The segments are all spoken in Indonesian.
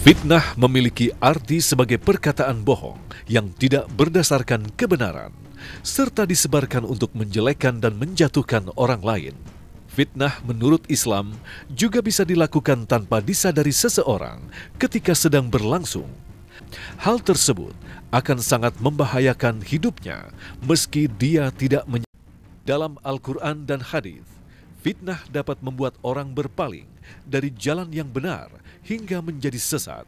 Fitnah memiliki arti sebagai perkataan bohong yang tidak berdasarkan kebenaran, serta disebarkan untuk menjelekkan dan menjatuhkan orang lain. Fitnah menurut Islam juga bisa dilakukan tanpa disadari seseorang ketika sedang berlangsung. Hal tersebut akan sangat membahayakan hidupnya meski dia tidak menyadari. Dalam Al-Quran dan hadis, fitnah dapat membuat orang berpaling dari jalan yang benar hingga menjadi sesat.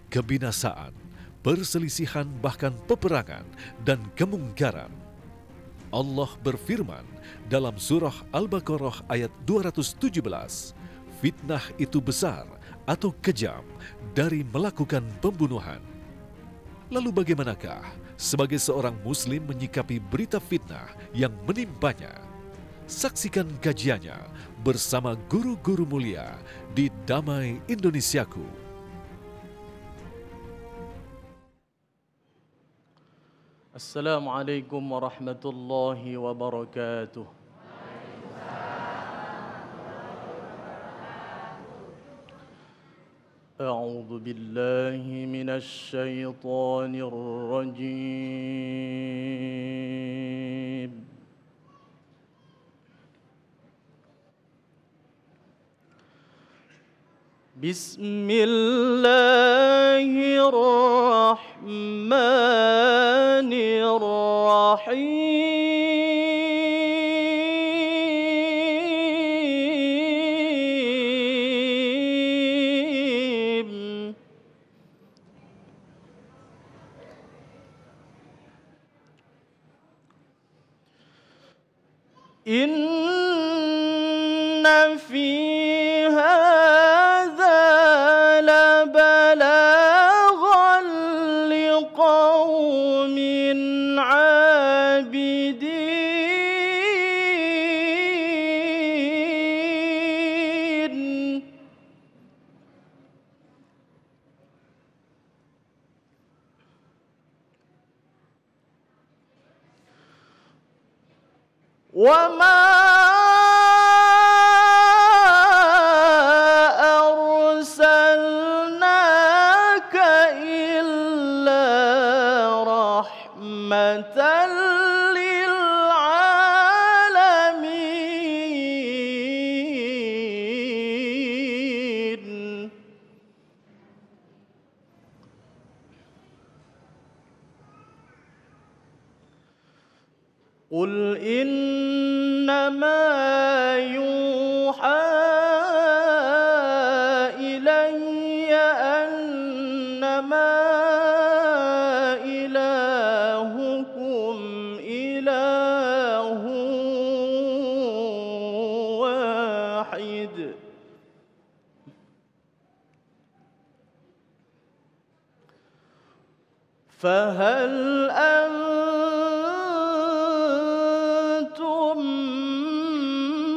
Kebinasaan, perselisihan bahkan peperangan dan kemungkaran. Allah berfirman dalam surah Al-Baqarah ayat 217, fitnah itu besar atau kejam dari melakukan pembunuhan. Lalu bagaimanakah sebagai seorang muslim menyikapi berita fitnah yang menimpanya? Saksikan kajiannya bersama guru-guru mulia di Damai Indonesiaku. Assalamualaikum warahmatullahi wabarakatuh. أعوذ بالله من الشيطان الرجيم بسم الله الرحمن الرحيم إن في هذا لبلاغا لقوم عابدين وما أرسلناك إلا رحمة للعالمين قل إنما يوحى إلي أنما إلهكم إله واحد فهل أنتم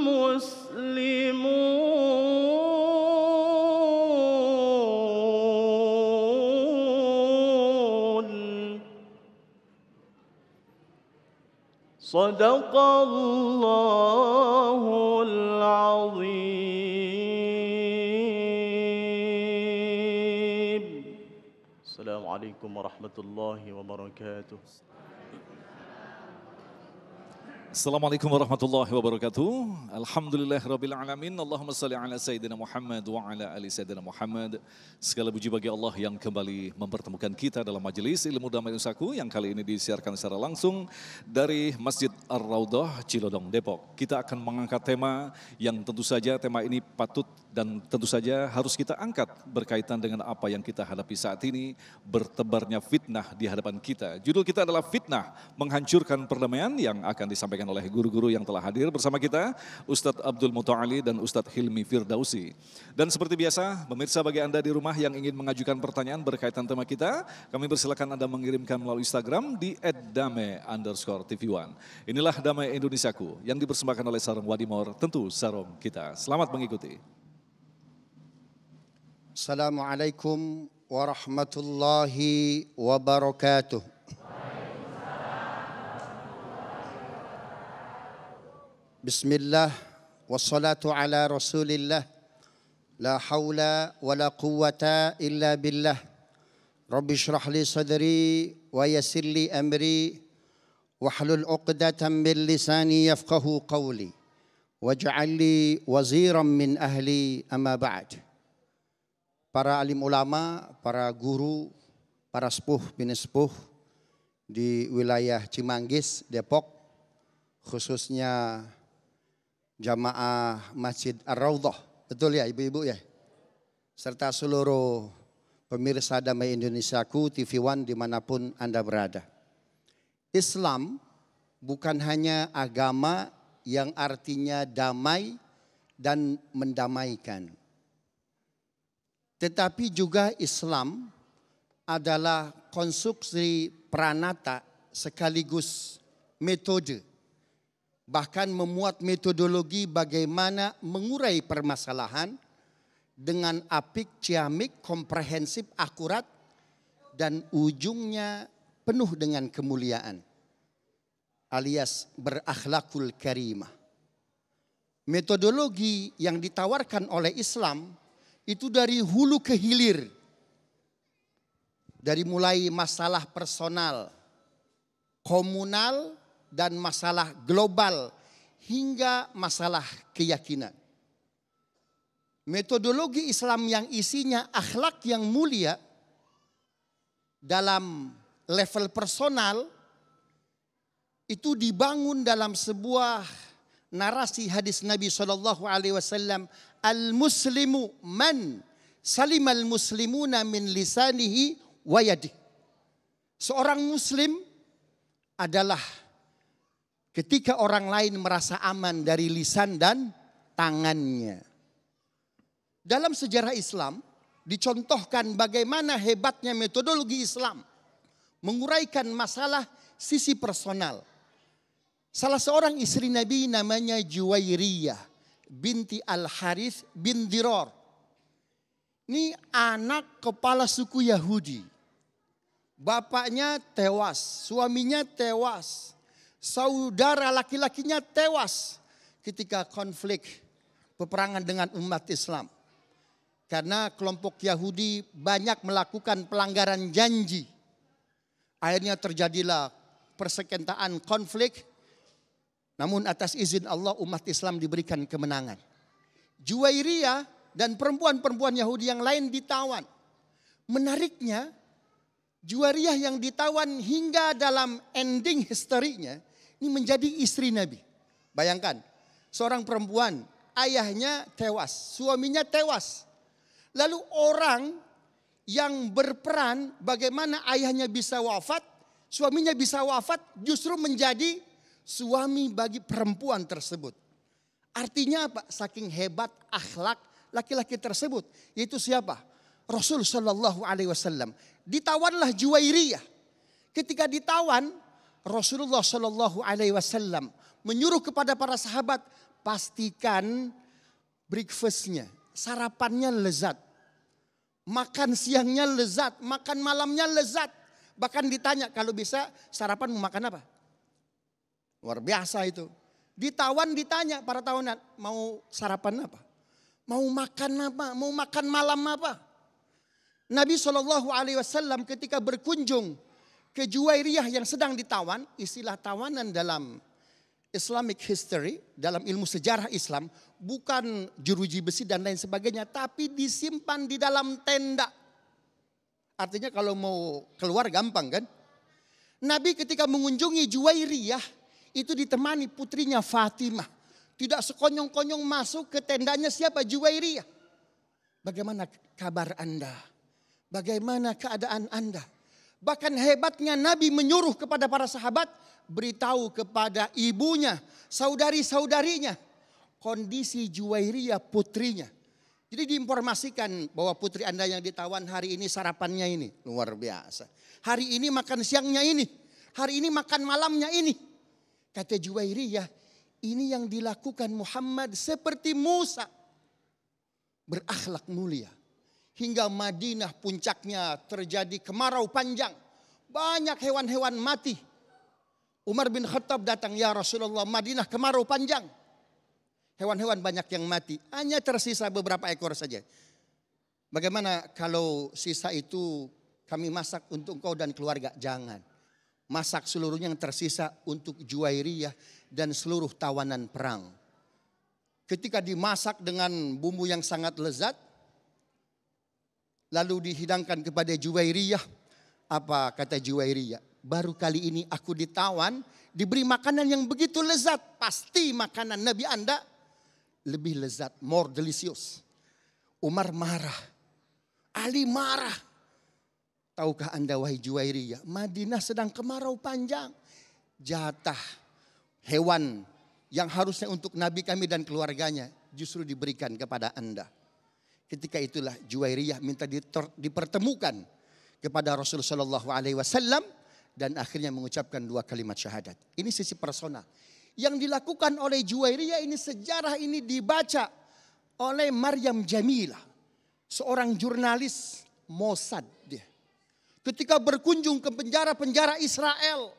مسلمون صدق الله العظيم. السلام عليكم ورحمة الله وبركاته. Assalamualaikum warahmatullahi wabarakatuh. Alhamdulillahirabbil alamin. Allahumma shalli ala sayyidina Muhammad wa ala ali sayyidina Muhammad. Segala puji bagi Allah yang kembali mempertemukan kita dalam majelis Ilmu Damai Nusaku yang kali ini disiarkan secara langsung dari Masjid Ar-Raudhah Cilodong Depok. Kita akan mengangkat tema yang tentu saja tema ini patut dan tentu saja harus kita angkat berkaitan dengan apa yang kita hadapi saat ini, bertebarnya fitnah di hadapan kita. Judul kita adalah fitnah menghancurkan perdamaian, yang akan disampaikan oleh guru-guru yang telah hadir bersama kita, Ustadz Abdul Muta'ali dan Ustadz Hilmi Firdausi. Dan seperti biasa, pemirsa bagi Anda di rumah yang ingin mengajukan pertanyaan berkaitan tema kita, kami persilakan Anda mengirimkan melalui Instagram di @dame_tv1. Inilah Damai Indonesiaku yang dipersembahkan oleh Sarung Wadimor, tentu sarung kita. Selamat mengikuti. Assalamualaikum warahmatullahi wabarakatuh. Bismillah wassalatu ala Rasulillah لا حول ولا قوة إلا بالله رب اشرح لي صدري ويسر لي أمري واحلل عقدة من لساني يفقه قولي واجعل لي وزيرا من أهلي أما بعد. Para alim ulama, para guru, para sepuh bin sepuh di wilayah Cimanggis, Depok, khususnya jamaah Masjid Ar-Raudhah, betul ya ibu-ibu ya, serta seluruh pemirsa Damai Indonesiaku, TV One dimanapun Anda berada. Islam bukan hanya agama yang artinya damai dan mendamaikan, tetapi juga Islam adalah konstruksi pranata sekaligus metode. Bahkan memuat metodologi bagaimana mengurai permasalahan dengan apik, ciamik, komprehensif, akurat, dan ujungnya penuh dengan kemuliaan, alias berakhlakul karimah. Metodologi yang ditawarkan oleh Islam itu dari hulu ke hilir, dari mulai masalah personal, komunal, dan masalah global hingga masalah keyakinan. Metodologi Islam yang isinya akhlak yang mulia dalam level personal itu dibangun dalam sebuah narasi hadis Nabi SAW, al-muslimu man salimal muslimuna min lisanihi wa yadihi. Seorang muslim adalah ketika orang lain merasa aman dari lisan dan tangannya. Dalam sejarah Islam dicontohkan bagaimana hebatnya metodologi Islam menguraikan masalah sisi personal. Salah seorang istri Nabi namanya Juwairiyah binti Al-Harith bin Dirar. Ini anak kepala suku Yahudi. Bapaknya tewas, suaminya tewas. Saudara laki-lakinya tewas ketika konflik peperangan dengan umat Islam. Karena kelompok Yahudi banyak melakukan pelanggaran janji. Akhirnya terjadilah persekentaan konflik. Namun atas izin Allah umat Islam diberikan kemenangan. Juwairiyah dan perempuan-perempuan Yahudi yang lain ditawan. Menariknya, Juwairiyah yang ditawan hingga dalam ending historinya ini menjadi istri Nabi. Bayangkan, seorang perempuan, ayahnya tewas, suaminya tewas. Lalu orang yang berperan bagaimana ayahnya bisa wafat, suaminya bisa wafat, justru menjadi suami bagi perempuan tersebut. Artinya apa? Saking hebat akhlak laki-laki tersebut. Yaitu siapa? Rasul Shallallahu Alaihi Wasallam. Ditawanlah Juwairiyah. Ketika ditawan, Rasulullah Shallallahu Alaihi Wasallam menyuruh kepada para sahabat, pastikan breakfastnya, sarapannya lezat, makan siangnya lezat, makan malamnya lezat. Bahkan ditanya kalau bisa sarapan mau makan apa? Luar biasa itu. Ditawan ditanya para tawanan, mau sarapan apa? Mau makan apa? Mau makan malam apa? Nabi SAW ketika berkunjung ke Juwairiyah yang sedang ditawan, istilah tawanan dalam Islamic history, dalam ilmu sejarah Islam, bukan jeruji besi dan lain sebagainya, tapi disimpan di dalam tenda. Artinya kalau mau keluar gampang kan? Nabi ketika mengunjungi Juwairiyah itu ditemani putrinya Fatimah. Tidak sekonyong-konyong masuk ke tendanya siapa? Juwairiyah. Bagaimana kabar Anda? Bagaimana keadaan Anda? Bahkan hebatnya Nabi menyuruh kepada para sahabat, beritahu kepada ibunya, saudari-saudarinya, kondisi Juwairiyah putrinya. Jadi diinformasikan bahwa putri Anda yang ditawan hari ini sarapannya ini. Luar biasa. Hari ini makan siangnya ini. Hari ini makan malamnya ini. Kata Juwairiyah, ini yang dilakukan Muhammad seperti Musa. Berakhlak mulia. Hingga Madinah puncaknya terjadi kemarau panjang. Banyak hewan-hewan mati. Umar bin Khattab datang, ya Rasulullah, Madinah kemarau panjang. Hewan-hewan banyak yang mati, hanya tersisa beberapa ekor saja. Bagaimana kalau sisa itu kami masak untuk engkau dan keluarga? Jangan. Masak seluruhnya yang tersisa untuk Juwairiyah dan seluruh tawanan perang. Ketika dimasak dengan bumbu yang sangat lezat, lalu dihidangkan kepada Juwairiyah. Apa kata Juwairiyah? Baru kali ini aku ditawan, diberi makanan yang begitu lezat. Pasti makanan Nabi Anda lebih lezat, more delicious. Umar marah. Ali marah. Tahukah Anda wahai Juwairiyah, Madinah sedang kemarau panjang. Jatah hewan yang harusnya untuk Nabi kami dan keluarganya justru diberikan kepada Anda. Ketika itulah Juwairiyah minta dipertemukan kepada Rasulullah SAW dan akhirnya mengucapkan 2 kalimat syahadat. Ini sisi personal. Yang dilakukan oleh Juwairiyah ini, sejarah ini dibaca oleh Maryam Jamilah, seorang jurnalis Mossad dia. Ketika berkunjung ke penjara-penjara Israel,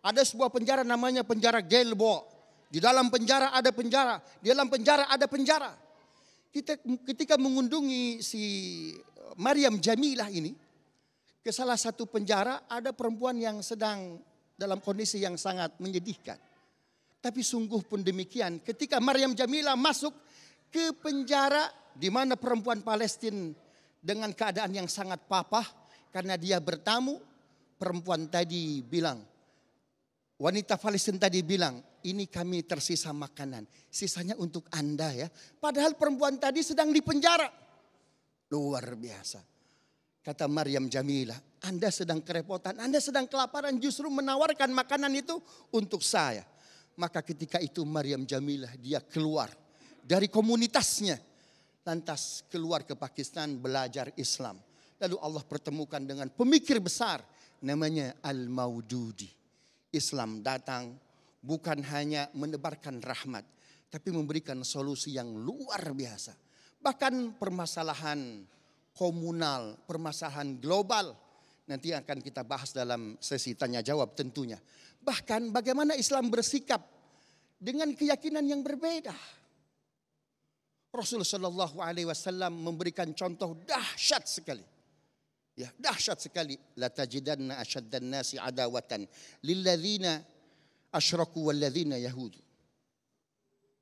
ada sebuah penjara namanya penjara Gelbo. Di dalam penjara ada penjara, di dalam penjara ada penjara. Ketika mengunjungi si Maryam Jamilah ini, ke salah satu penjara ada perempuan yang sedang dalam kondisi yang sangat menyedihkan. Tapi sungguh pun demikian, ketika Maryam Jamilah masuk ke penjara di mana perempuan Palestina dengan keadaan yang sangat papah karena dia bertamu, perempuan tadi bilang, wanita Palestina tadi bilang, ini kami tersisa makanan, sisanya untuk Anda ya. Padahal perempuan tadi sedang di penjara. Luar biasa. Kata Maryam Jamilah, Anda sedang kerepotan, Anda sedang kelaparan, justru menawarkan makanan itu untuk saya. Maka ketika itu Maryam Jamilah dia keluar dari komunitasnya, lantas keluar ke Pakistan belajar Islam. Lalu Allah pertemukan dengan pemikir besar namanya Al-Maududi. Islam datang bukan hanya menebarkan rahmat, tapi memberikan solusi yang luar biasa. Bahkan permasalahan komunal, permasalahan global, nanti akan kita bahas dalam sesi tanya jawab tentunya. Bahkan bagaimana Islam bersikap dengan keyakinan yang berbeda. Rasulullah SAW memberikan contoh dahsyat sekali. Ya, dahsyat sekali. La tajidanna asyaddan nasi adawatan lilladzina asyraku walladzina yahudu.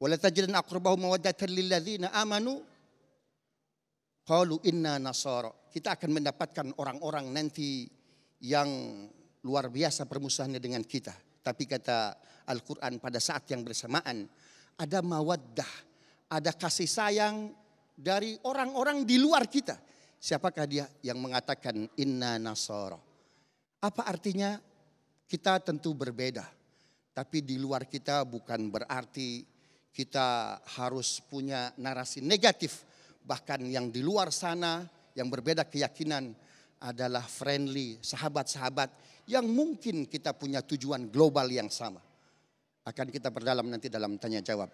Wa la tajidanna aqrabahum mawaddatan lilladzina amanu qalu inna nasara. Kita akan mendapatkan orang-orang nanti yang luar biasa permusuhannya dengan kita. Tapi kata Al-Quran pada saat yang bersamaan ada mawaddah, ada kasih sayang dari orang-orang di luar kita. Siapakah dia yang mengatakan inna nasara? Apa artinya? Kita tentu berbeda. Tapi di luar kita bukan berarti kita harus punya narasi negatif. Bahkan yang di luar sana yang berbeda keyakinan adalah friendly, sahabat-sahabat yang mungkin kita punya tujuan global yang sama. Akan kita perdalam nanti dalam tanya jawab.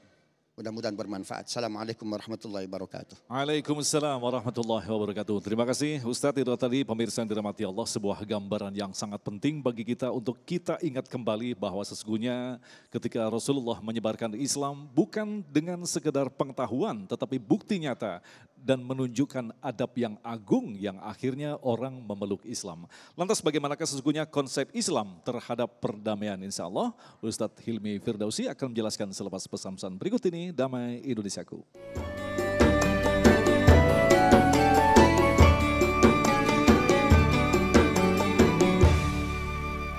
Mudah-mudahan bermanfaat. Assalamualaikum warahmatullahi wabarakatuh. Waalaikumsalam warahmatullahi wabarakatuh. Terima kasih Ustadz, itu tadi pemirsa yang dirahmati Allah, sebuah gambaran yang sangat penting bagi kita untuk kita ingat kembali bahwa sesungguhnya ketika Rasulullah menyebarkan Islam bukan dengan sekedar pengetahuan tetapi bukti nyata dan menunjukkan adab yang agung yang akhirnya orang memeluk Islam. Lantas bagaimanakah sesungguhnya konsep Islam terhadap perdamaian? Insya Allah Ustadz Hilmi Firdausi akan menjelaskan selepas pesan-pesan berikut ini. Damai Indonesiaku.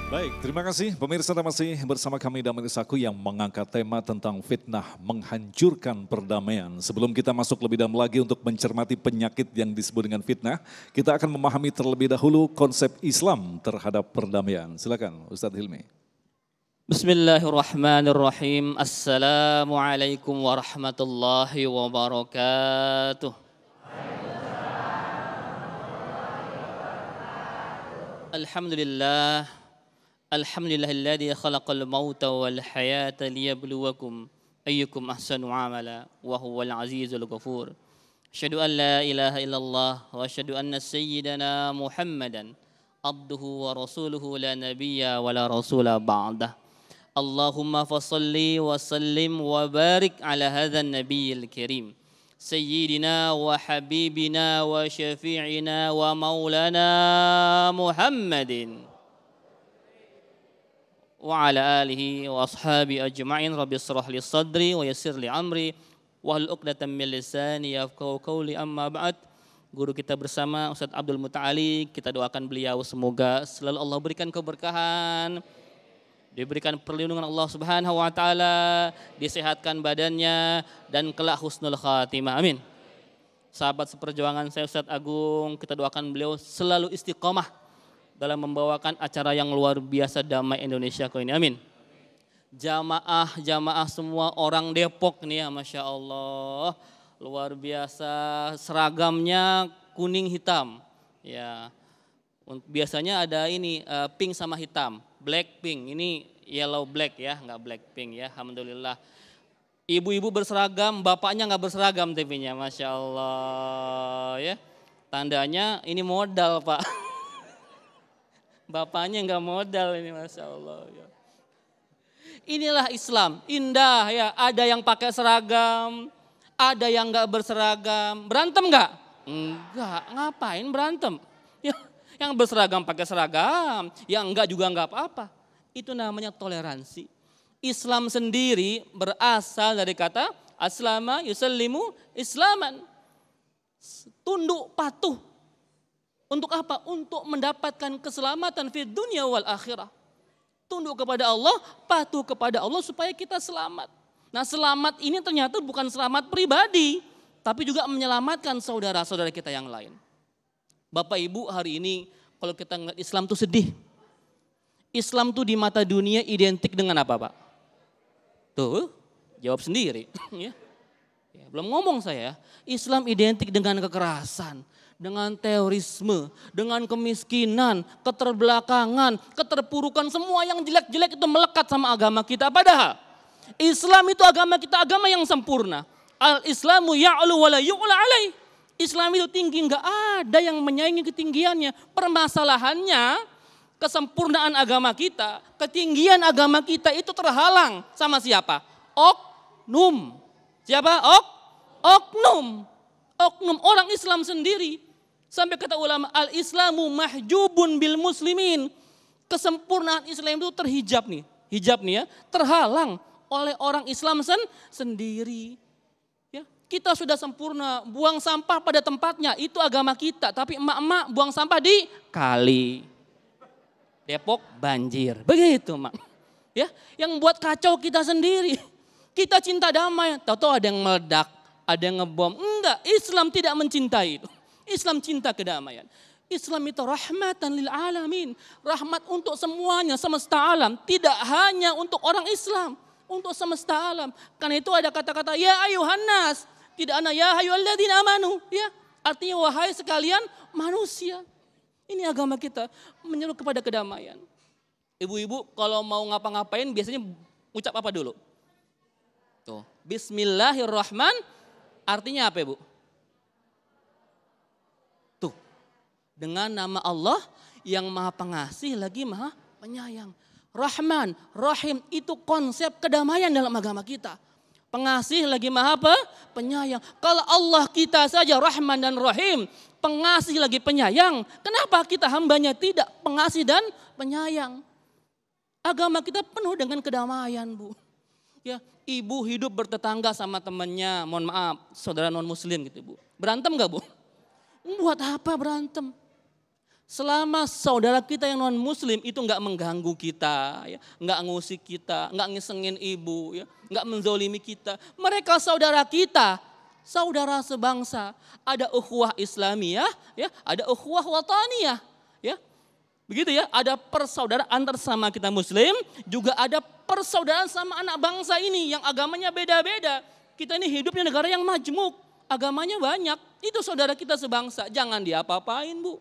Baik, terima kasih pemirsa, masih bersama kami Damai Indonesiaku yang mengangkat tema tentang fitnah menghancurkan perdamaian. Sebelum kita masuk lebih dalam lagi untuk mencermati penyakit yang disebut dengan fitnah, kita akan memahami terlebih dahulu konsep Islam terhadap perdamaian. Silakan Ustadz Hilmi. Bismillahirrahmanirrahim. Assalamualaikum warahmatullahi wabarakatuh. Alhamdulillah. Alhamdulillahilladzi khalaqal mauta wal hayata liyabluwakum ayyukum ahsanu amala wa huwal azizul ghafur. Asyhadu an la ilaha illallah wa asyhadu anna sayyidana Muhammadan abduhu wa rasuluhu la nabiyya wa la rasula ba'dah. Allahumma fasalli wa sallim wa barik ala hadzal nabiyil karim. Sayyidina wa habibina wa syafi'ina wa maulana Muhammadin. Wa ala alihi wa ashabi ajma'in. Rabbi israh li sadri wa yassir li amri wahlul 'uqdatam min lisani yafqahu qawli. Amma ba'd. Guru kita bersama Ustaz Abdul Muta'ali, kita doakan beliau semoga selalu Allah berikan keberkahan, diberikan perlindungan Allah Subhanahu wa taala, disehatkan badannya dan kelak husnul khatimah. Amin. Sahabat seperjuangan saya Ustaz Agung, kita doakan beliau selalu istiqomah dalam membawakan acara yang luar biasa Damai Indonesia ini. Amin. Jamaah semua orang Depok nih ya, Masya Allah. Luar biasa, seragamnya kuning hitam. Ya. Biasanya ada ini pink sama hitam. Black pink, ini yellow black ya, nggak black pink ya, alhamdulillah. Ibu-ibu berseragam, bapaknya nggak berseragam TV-nya, Masya Allah ya. Tandanya ini modal Pak. Bapaknya nggak modal ini, Masya Allah ya. Inilah Islam, indah ya, ada yang pakai seragam, ada yang nggak berseragam. Berantem nggak? Enggak, ngapain berantem? Ya. Yang berseragam pakai seragam, yang enggak juga enggak apa-apa. Itu namanya toleransi. Islam sendiri berasal dari kata aslama yusallimu islaman. Tunduk patuh. Untuk apa? Untuk mendapatkan keselamatan di dunia wal akhirah. Tunduk kepada Allah, patuh kepada Allah supaya kita selamat. Nah, selamat ini ternyata bukan selamat pribadi, tapi juga menyelamatkan saudara-saudara kita yang lain. Bapak Ibu, hari ini kalau kita ngeliat Islam tuh sedih. Islam tuh di mata dunia identik dengan apa Pak? Tuh, jawab sendiri. Ya, belum ngomong saya. Islam identik dengan kekerasan, dengan terorisme, dengan kemiskinan, keterbelakangan, keterpurukan. Semua yang jelek-jelek itu melekat sama agama kita. Padahal Islam itu agama kita, agama yang sempurna. Al-Islamu ya'lu wa la yu'la alaih. Islam itu tinggi, enggak ada yang menyaingi ketinggiannya. Permasalahannya, kesempurnaan agama kita, ketinggian agama kita itu terhalang sama siapa? Oknum. Siapa? Oknum. Oknum orang Islam sendiri. Sampai kata ulama, al-Islamu mahjubun bil muslimin. Kesempurnaan Islam itu terhijab nih. Hijab nih ya, terhalang oleh orang Islam sendiri. Kita sudah sempurna, buang sampah pada tempatnya, itu agama kita. Tapi emak-emak buang sampah di kali. Depok banjir, begitu Mak. Ya, yang buat kacau kita sendiri. Kita cinta damai, tahu-tahu ada yang meledak, ada yang ngebom. Enggak, Islam tidak mencintai itu. Islam cinta kedamaian. Islam itu rahmatan lil alamin. Rahmat untuk semuanya, semesta alam. Tidak hanya untuk orang Islam, untuk semesta alam. Karena itu ada kata-kata, ya ayuhan nas. Tidak ana ya hayyulladzina amanu, ya. Artinya wahai sekalian manusia. Ini agama kita menyeru kepada kedamaian. Ibu-ibu kalau mau ngapa-ngapain biasanya ucap apa dulu? Tuh, bismillahirrahmanirrahim. Artinya apa, Ibu? Tuh. Dengan nama Allah yang Maha Pengasih lagi Maha Penyayang. Rahman, Rahim itu konsep kedamaian dalam agama kita. Pengasih lagi Maha Penyayang. Kalau Allah kita saja Rahman dan Rahim, pengasih lagi penyayang, kenapa kita hambanya tidak pengasih dan penyayang? Agama kita penuh dengan kedamaian, Bu. Ya, ibu hidup bertetangga sama temannya, mohon maaf, saudara non muslim gitu, Bu. Berantem gak, Bu? Buat apa berantem? Selama saudara kita yang non muslim itu nggak mengganggu kita, ya, nggak ngusik kita, nggak ngisengin ibu, ya, nggak menzolimi kita. Mereka saudara kita, saudara sebangsa. Ada ukhuwah Islamiyah, ya, ada ukhuwah wataniyah, ya, begitu ya. Ada persaudaraan antar sama kita Muslim, juga ada persaudaraan sama anak bangsa ini yang agamanya beda-beda. Kita ini hidupnya negara yang majmuk, agamanya banyak. Itu saudara kita sebangsa, jangan diapa-apain, Bu.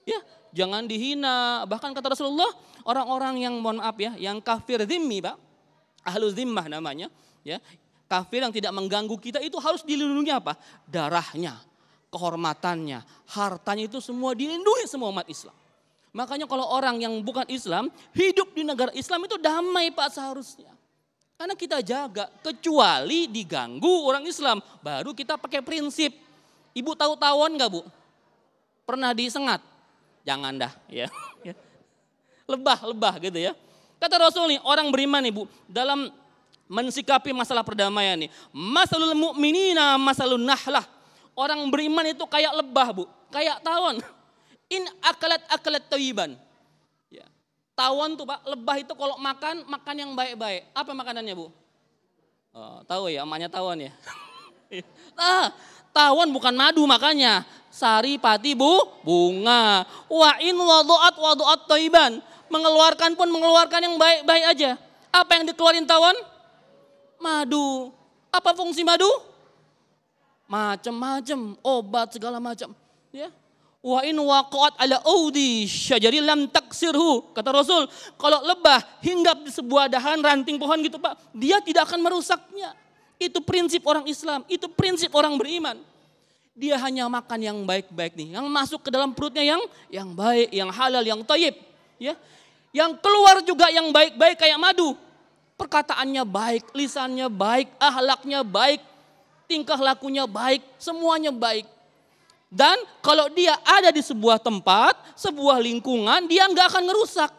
Ya, jangan dihina. Bahkan kata Rasulullah, orang-orang yang mohon maaf ya, yang kafir zimmi, Pak. Ahlu zimmah namanya, ya. Kafir yang tidak mengganggu kita itu harus dilindungi apa? Darahnya, kehormatannya, hartanya itu semua dilindungi semua umat Islam. Makanya kalau orang yang bukan Islam, hidup di negara Islam itu damai Pak seharusnya. Karena kita jaga, kecuali diganggu orang Islam. Baru kita pakai prinsip. Ibu tahu tawon gak Bu? Pernah disengat? Jangan dah ya. Lebah gitu ya. Kata Rasul nih, orang beriman nih Bu, dalam mensikapi masalah perdamaian nih. Masalul mu'minina masalun nahlah. Orang beriman itu kayak lebah Bu, kayak tawon. In akalat thayyiban. Ya. Tawon tuh Pak, lebah itu kalau makan yang baik-baik. Apa makanannya Bu? Oh, tahu ya, emaknya tawon ya. Tawon bukan madu makanya. Sari pati bunga. Wa in wadu'at thayyiban. Mengeluarkan yang baik-baik aja. Apa yang dikeluarin tawon? Madu. Apa fungsi madu? Macam-macam, obat segala macam. Ya. Wa in waqa'at ala audi syajari lam taksirhu. Kata Rasul, kalau lebah hinggap di sebuah dahan ranting pohon gitu Pak, dia tidak akan merusaknya. Itu prinsip orang Islam, itu prinsip orang beriman. Dia hanya makan yang baik-baik nih, yang masuk ke dalam perutnya yang baik, yang halal, yang thayyib, ya. Yang keluar juga yang baik-baik kayak madu. Perkataannya baik, lisannya baik, akhlaknya baik, tingkah lakunya baik, semuanya baik. Dan kalau dia ada di sebuah tempat, sebuah lingkungan, dia nggak akan ngerusak.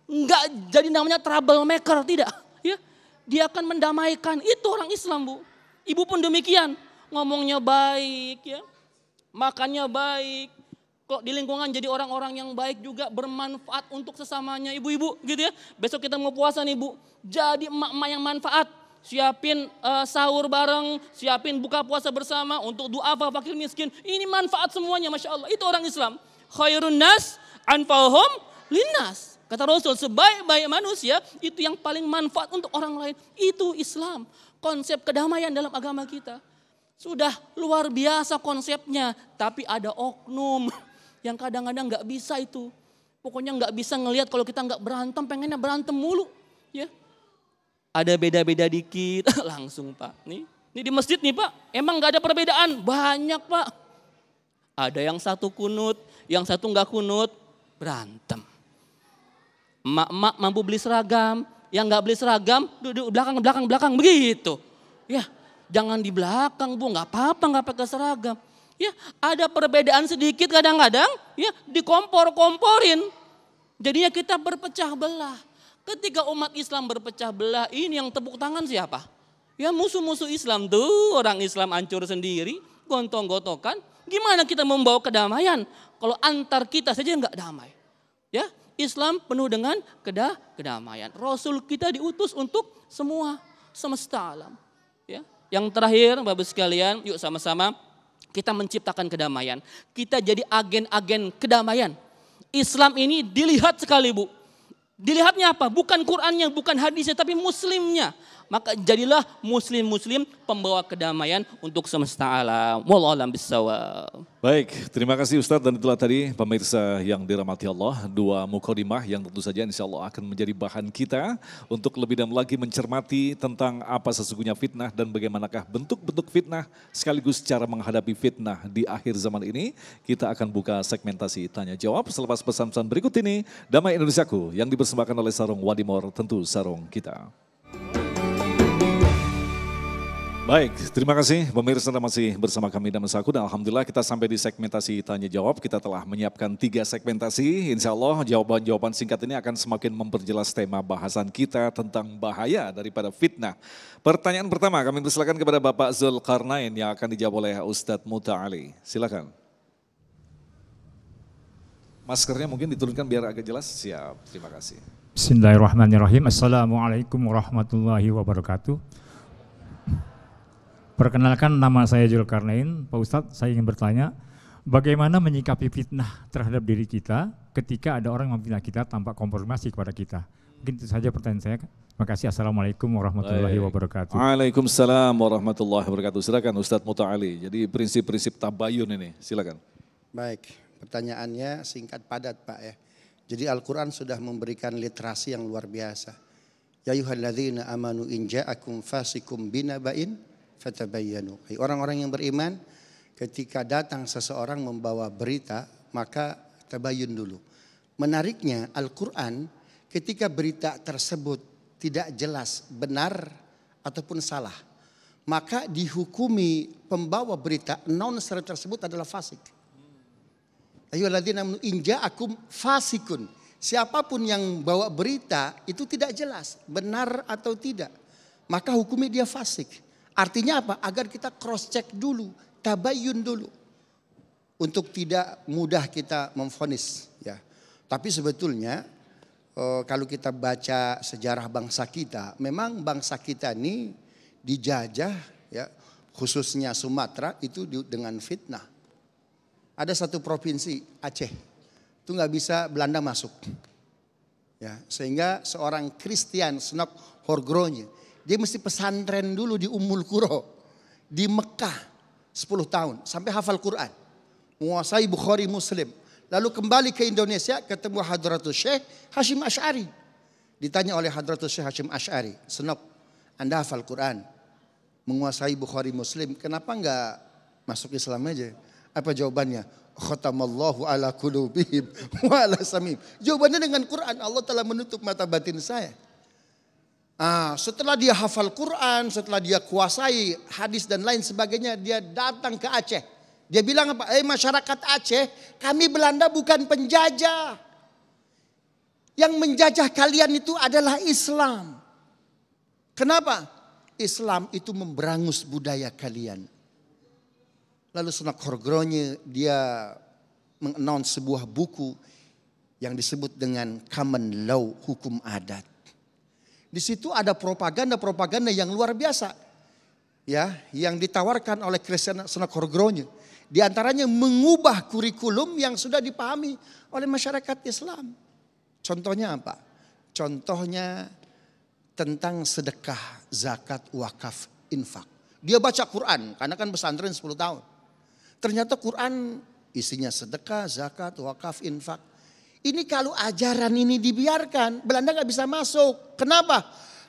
Nggak jadi namanya troublemaker, tidak. Ya, dia akan mendamaikan, itu orang Islam Bu. Ibu pun demikian, ngomongnya baik, ya, makannya baik. Kok di lingkungan jadi orang-orang yang baik juga bermanfaat untuk sesamanya ibu-ibu gitu ya. Besok kita mau puasa nih Bu, jadi emak-emak yang manfaat. Siapin sahur bareng, siapin buka puasa bersama untuk duafa fakir miskin. Ini manfaat semuanya Masya Allah, itu orang Islam. Khairun nas anfa'uhum linnas. Kata Rasul, sebaik-baik manusia itu yang paling manfaat untuk orang lain. Itu Islam, konsep kedamaian dalam agama kita. Sudah luar biasa konsepnya, tapi ada oknum yang kadang-kadang nggak bisa itu. Pokoknya nggak bisa ngelihat kalau kita nggak berantem, pengennya berantem mulu. Ya, ada beda-beda dikit, langsung Pak. Nih di masjid nih Pak, emang nggak ada perbedaan, banyak Pak. Ada yang satu kunut, yang satu nggak kunut, berantem. Emak-emak mampu beli seragam, yang nggak beli seragam duduk belakang begitu. Ya, jangan di belakang Bu, nggak apa-apa nggak pakai seragam. Ya, ada perbedaan sedikit kadang-kadang, ya dikompor-komporin. Jadinya kita berpecah belah. Ketika umat Islam berpecah belah, ini yang tepuk tangan siapa? Ya musuh-musuh Islam tuh, orang Islam hancur sendiri, gontong-gotokan. Gimana kita membawa kedamaian kalau antar kita saja nggak damai? Ya, Islam penuh dengan kedamaian. Rasul kita diutus untuk semua semesta alam. Ya, yang terakhir Bapak sekalian, yuk sama-sama kita menciptakan kedamaian. Kita jadi agen-agen kedamaian. Islam ini dilihat sekali Bu. Dilihatnya apa? Bukan Qur'annya, bukan hadisnya, tapi muslimnya. Maka jadilah muslim-muslim pembawa kedamaian untuk semesta alam. Wallahu a'lam bissawab. Baik, terima kasih Ustadz, dan itulah tadi pemirsa yang dirahmati Allah, dua mukadimah yang tentu saja insya Allah akan menjadi bahan kita untuk lebih dalam lagi mencermati tentang apa sesungguhnya fitnah dan bagaimanakah bentuk-bentuk fitnah sekaligus cara menghadapi fitnah di akhir zaman ini. Kita akan buka segmentasi tanya jawab selepas pesan-pesan berikut ini. Damai Indonesiaku yang dipersembahkan oleh Sarung Wadimor, tentu sarung kita. Baik, terima kasih pemirsa masih bersama kami dan Saku, dan alhamdulillah kita sampai di segmentasi tanya jawab. Kita telah menyiapkan 3 segmentasi. Insya Allah jawaban-jawaban singkat ini akan semakin memperjelas tema bahasan kita tentang bahaya daripada fitnah. Pertanyaan pertama kami persilakan kepada Bapak Zulkarnain yang akan dijawab oleh Ustadz Muta'ali. Silakan. Maskernya mungkin diturunkan biar agak jelas. Siap, terima kasih. Bismillahirrahmanirrahim. Assalamualaikum warahmatullahi wabarakatuh. Perkenalkan, nama saya Zulkarnain. Pak Ustadz, saya ingin bertanya, bagaimana menyikapi fitnah terhadap diri kita ketika ada orang memfitnah kita tanpa konfirmasi kepada kita? Mungkin itu saja pertanyaan saya. Terima kasih. Assalamualaikum warahmatullahi wabarakatuh. Waalaikumsalam warahmatullahi wabarakatuh. Silakan Ustadz Muta'ali. Jadi prinsip-prinsip tabayun ini, silakan. Baik, pertanyaannya singkat padat Pak ya. Jadi Al-Quran sudah memberikan literasi yang luar biasa. Ya ayyuhalladzina amanu in ja'akum fasikum binaba'in fatabayyanu. Orang-orang yang beriman, ketika datang seseorang membawa berita, maka tabayyun dulu. Menariknya Al-Quran ketika berita tersebut tidak jelas benar ataupun salah, maka dihukumi pembawa berita, announcer tersebut adalah fasik. Ayyuhalladzina amanu in ja'akum fasikun. Siapapun yang bawa berita itu tidak jelas benar atau tidak, maka hukumnya dia fasik. Artinya apa? Agar kita cross check dulu, tabayyun dulu, untuk tidak mudah kita memvonis. Ya. Tapi sebetulnya kalau kita baca sejarah bangsa kita, memang bangsa kita ini dijajah, ya, khususnya Sumatera itu dengan fitnah. Ada satu provinsi Aceh, itu nggak bisa Belanda masuk, ya, sehingga seorang Christian Snok Horgronya, dia mesti pesantren dulu di Ummul Qura di Mekah 10 tahun sampai hafal Quran, menguasai Bukhari Muslim. Lalu kembali ke Indonesia ketemu Hadratus Syekh Hashim Asy'ari. Ditanya oleh Hadratus Syekh Hashim Asy'ari, Snok, Anda hafal Quran, menguasai Bukhari Muslim, kenapa enggak masuk Islam aja? Apa jawabannya? Khatamallahu ala qulubihim wa ala samim. Jawabannya dengan Quran, Allah telah menutup mata batin saya. Setelah dia hafal Quran, setelah dia kuasai hadis dan lain sebagainya, dia datang ke Aceh. Dia bilang apa? Masyarakat Aceh, kami Belanda bukan penjajah. Yang menjajah kalian itu adalah Islam. Kenapa? Islam itu memberangus budaya kalian. Lalu Snok Horgronya dia mengannounce sebuah buku yang disebut dengan Common Law, hukum adat. Di situ ada propaganda yang luar biasa, ya, yang ditawarkan oleh Christian Snok Horgronya. Di antaranya mengubah kurikulum yang sudah dipahami oleh masyarakat Islam. Contohnya apa? Contohnya tentang sedekah, zakat, wakaf, infak. Dia baca Quran karena kan pesantren 10 tahun. Ternyata Quran isinya sedekah, zakat, wakaf, infak. Ini kalau ajaran ini dibiarkan, Belanda gak bisa masuk. Kenapa?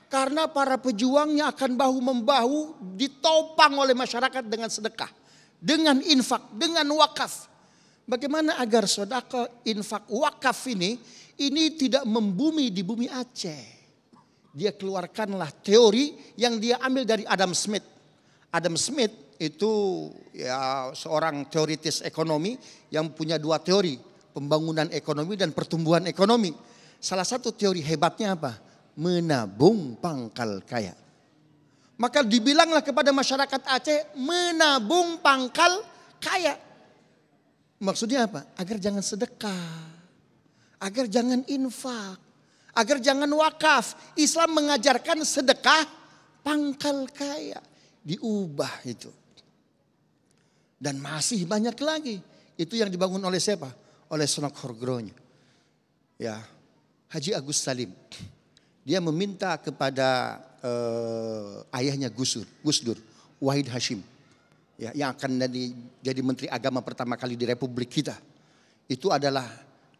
Karena para pejuangnya akan bahu-membahu ditopang oleh masyarakat dengan sedekah, dengan infak, dengan wakaf. Bagaimana agar sedekah, infak, wakaf ini tidak membumi di bumi Aceh. Dia keluarkanlah teori yang dia ambil dari Adam Smith. Adam Smith itu ya seorang teoritis ekonomi yang punya 2 teori, pembangunan ekonomi dan pertumbuhan ekonomi. Salah satu teori hebatnya apa? Menabung pangkal kaya. Maka dibilanglah kepada masyarakat Aceh menabung pangkal kaya. Maksudnya apa? Agar jangan sedekah, agar jangan infak, agar jangan wakaf. Islam mengajarkan sedekah pangkal kaya. Diubah itu. Dan masih banyak lagi. Itu yang dibangun oleh siapa? Oleh Snok Horgronya. Ya, Haji Agus Salim. Dia meminta kepada ayahnya Gus Dur, Wahid Hashim, ya, yang akan jadi Menteri Agama pertama kali di Republik kita. Itu adalah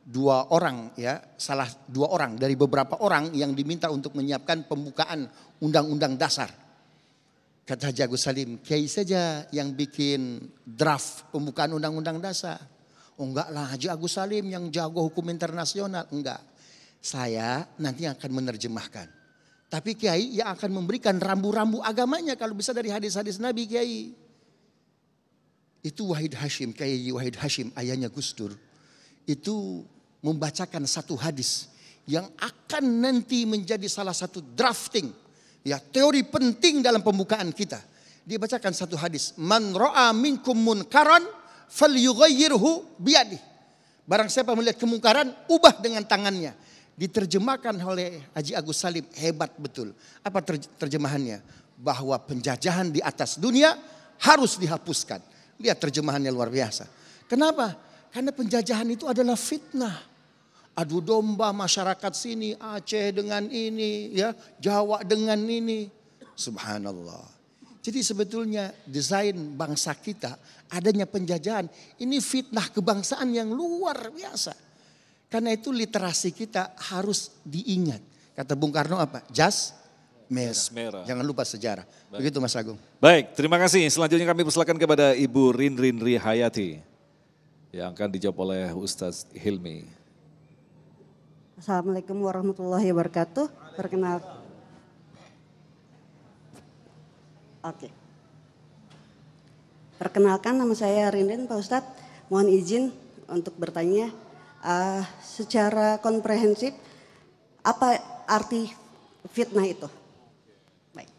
2 orang, ya, salah 2 orang dari beberapa orang yang diminta untuk menyiapkan pembukaan Undang-Undang Dasar. Kata Haji Agus Salim, Kiai saja yang bikin draft pembukaan Undang-Undang Dasar. Oh enggak lah, Haji Agus Salim yang jago hukum internasional. Enggak, saya nanti akan menerjemahkan. Tapi Kiai yang akan memberikan rambu-rambu agamanya kalau bisa dari hadis-hadis Nabi Kiai. Itu Wahid Hashim, Kiai Wahid Hashim, ayahnya Gus Dur. Itu membacakan satu hadis yang akan nanti menjadi salah satu drafting, ya, teori penting dalam pembukaan kita. Dia bacakan satu hadis, man ra'a minkum munkaran falyughayyirhu biyadihi. Barang siapa melihat kemungkaran, ubah dengan tangannya. Diterjemahkan oleh Haji Agus Salim, hebat betul. Apa terjemahannya? Bahwa penjajahan di atas dunia harus dihapuskan. Lihat terjemahannya luar biasa. Kenapa? Karena penjajahan itu adalah fitnah. Adu domba masyarakat sini, Aceh dengan ini, ya, Jawa dengan ini. Subhanallah. Jadi sebetulnya desain bangsa kita adanya penjajahan. Ini fitnah kebangsaan yang luar biasa. Karena itu literasi kita harus diingat. Kata Bung Karno apa? Jas merah. Jangan lupa sejarah. Baik. Begitu Mas Agung. Baik, terima kasih. Selanjutnya kami persilakan kepada Ibu Rinrin Rihayati yang akan dijawab oleh Ustadz Hilmi. Assalamualaikum warahmatullahi wabarakatuh. Perkenalkan nama saya Rinden, Pak Ustadz. Mohon izin untuk bertanya secara komprehensif apa arti fitnah itu? Baik.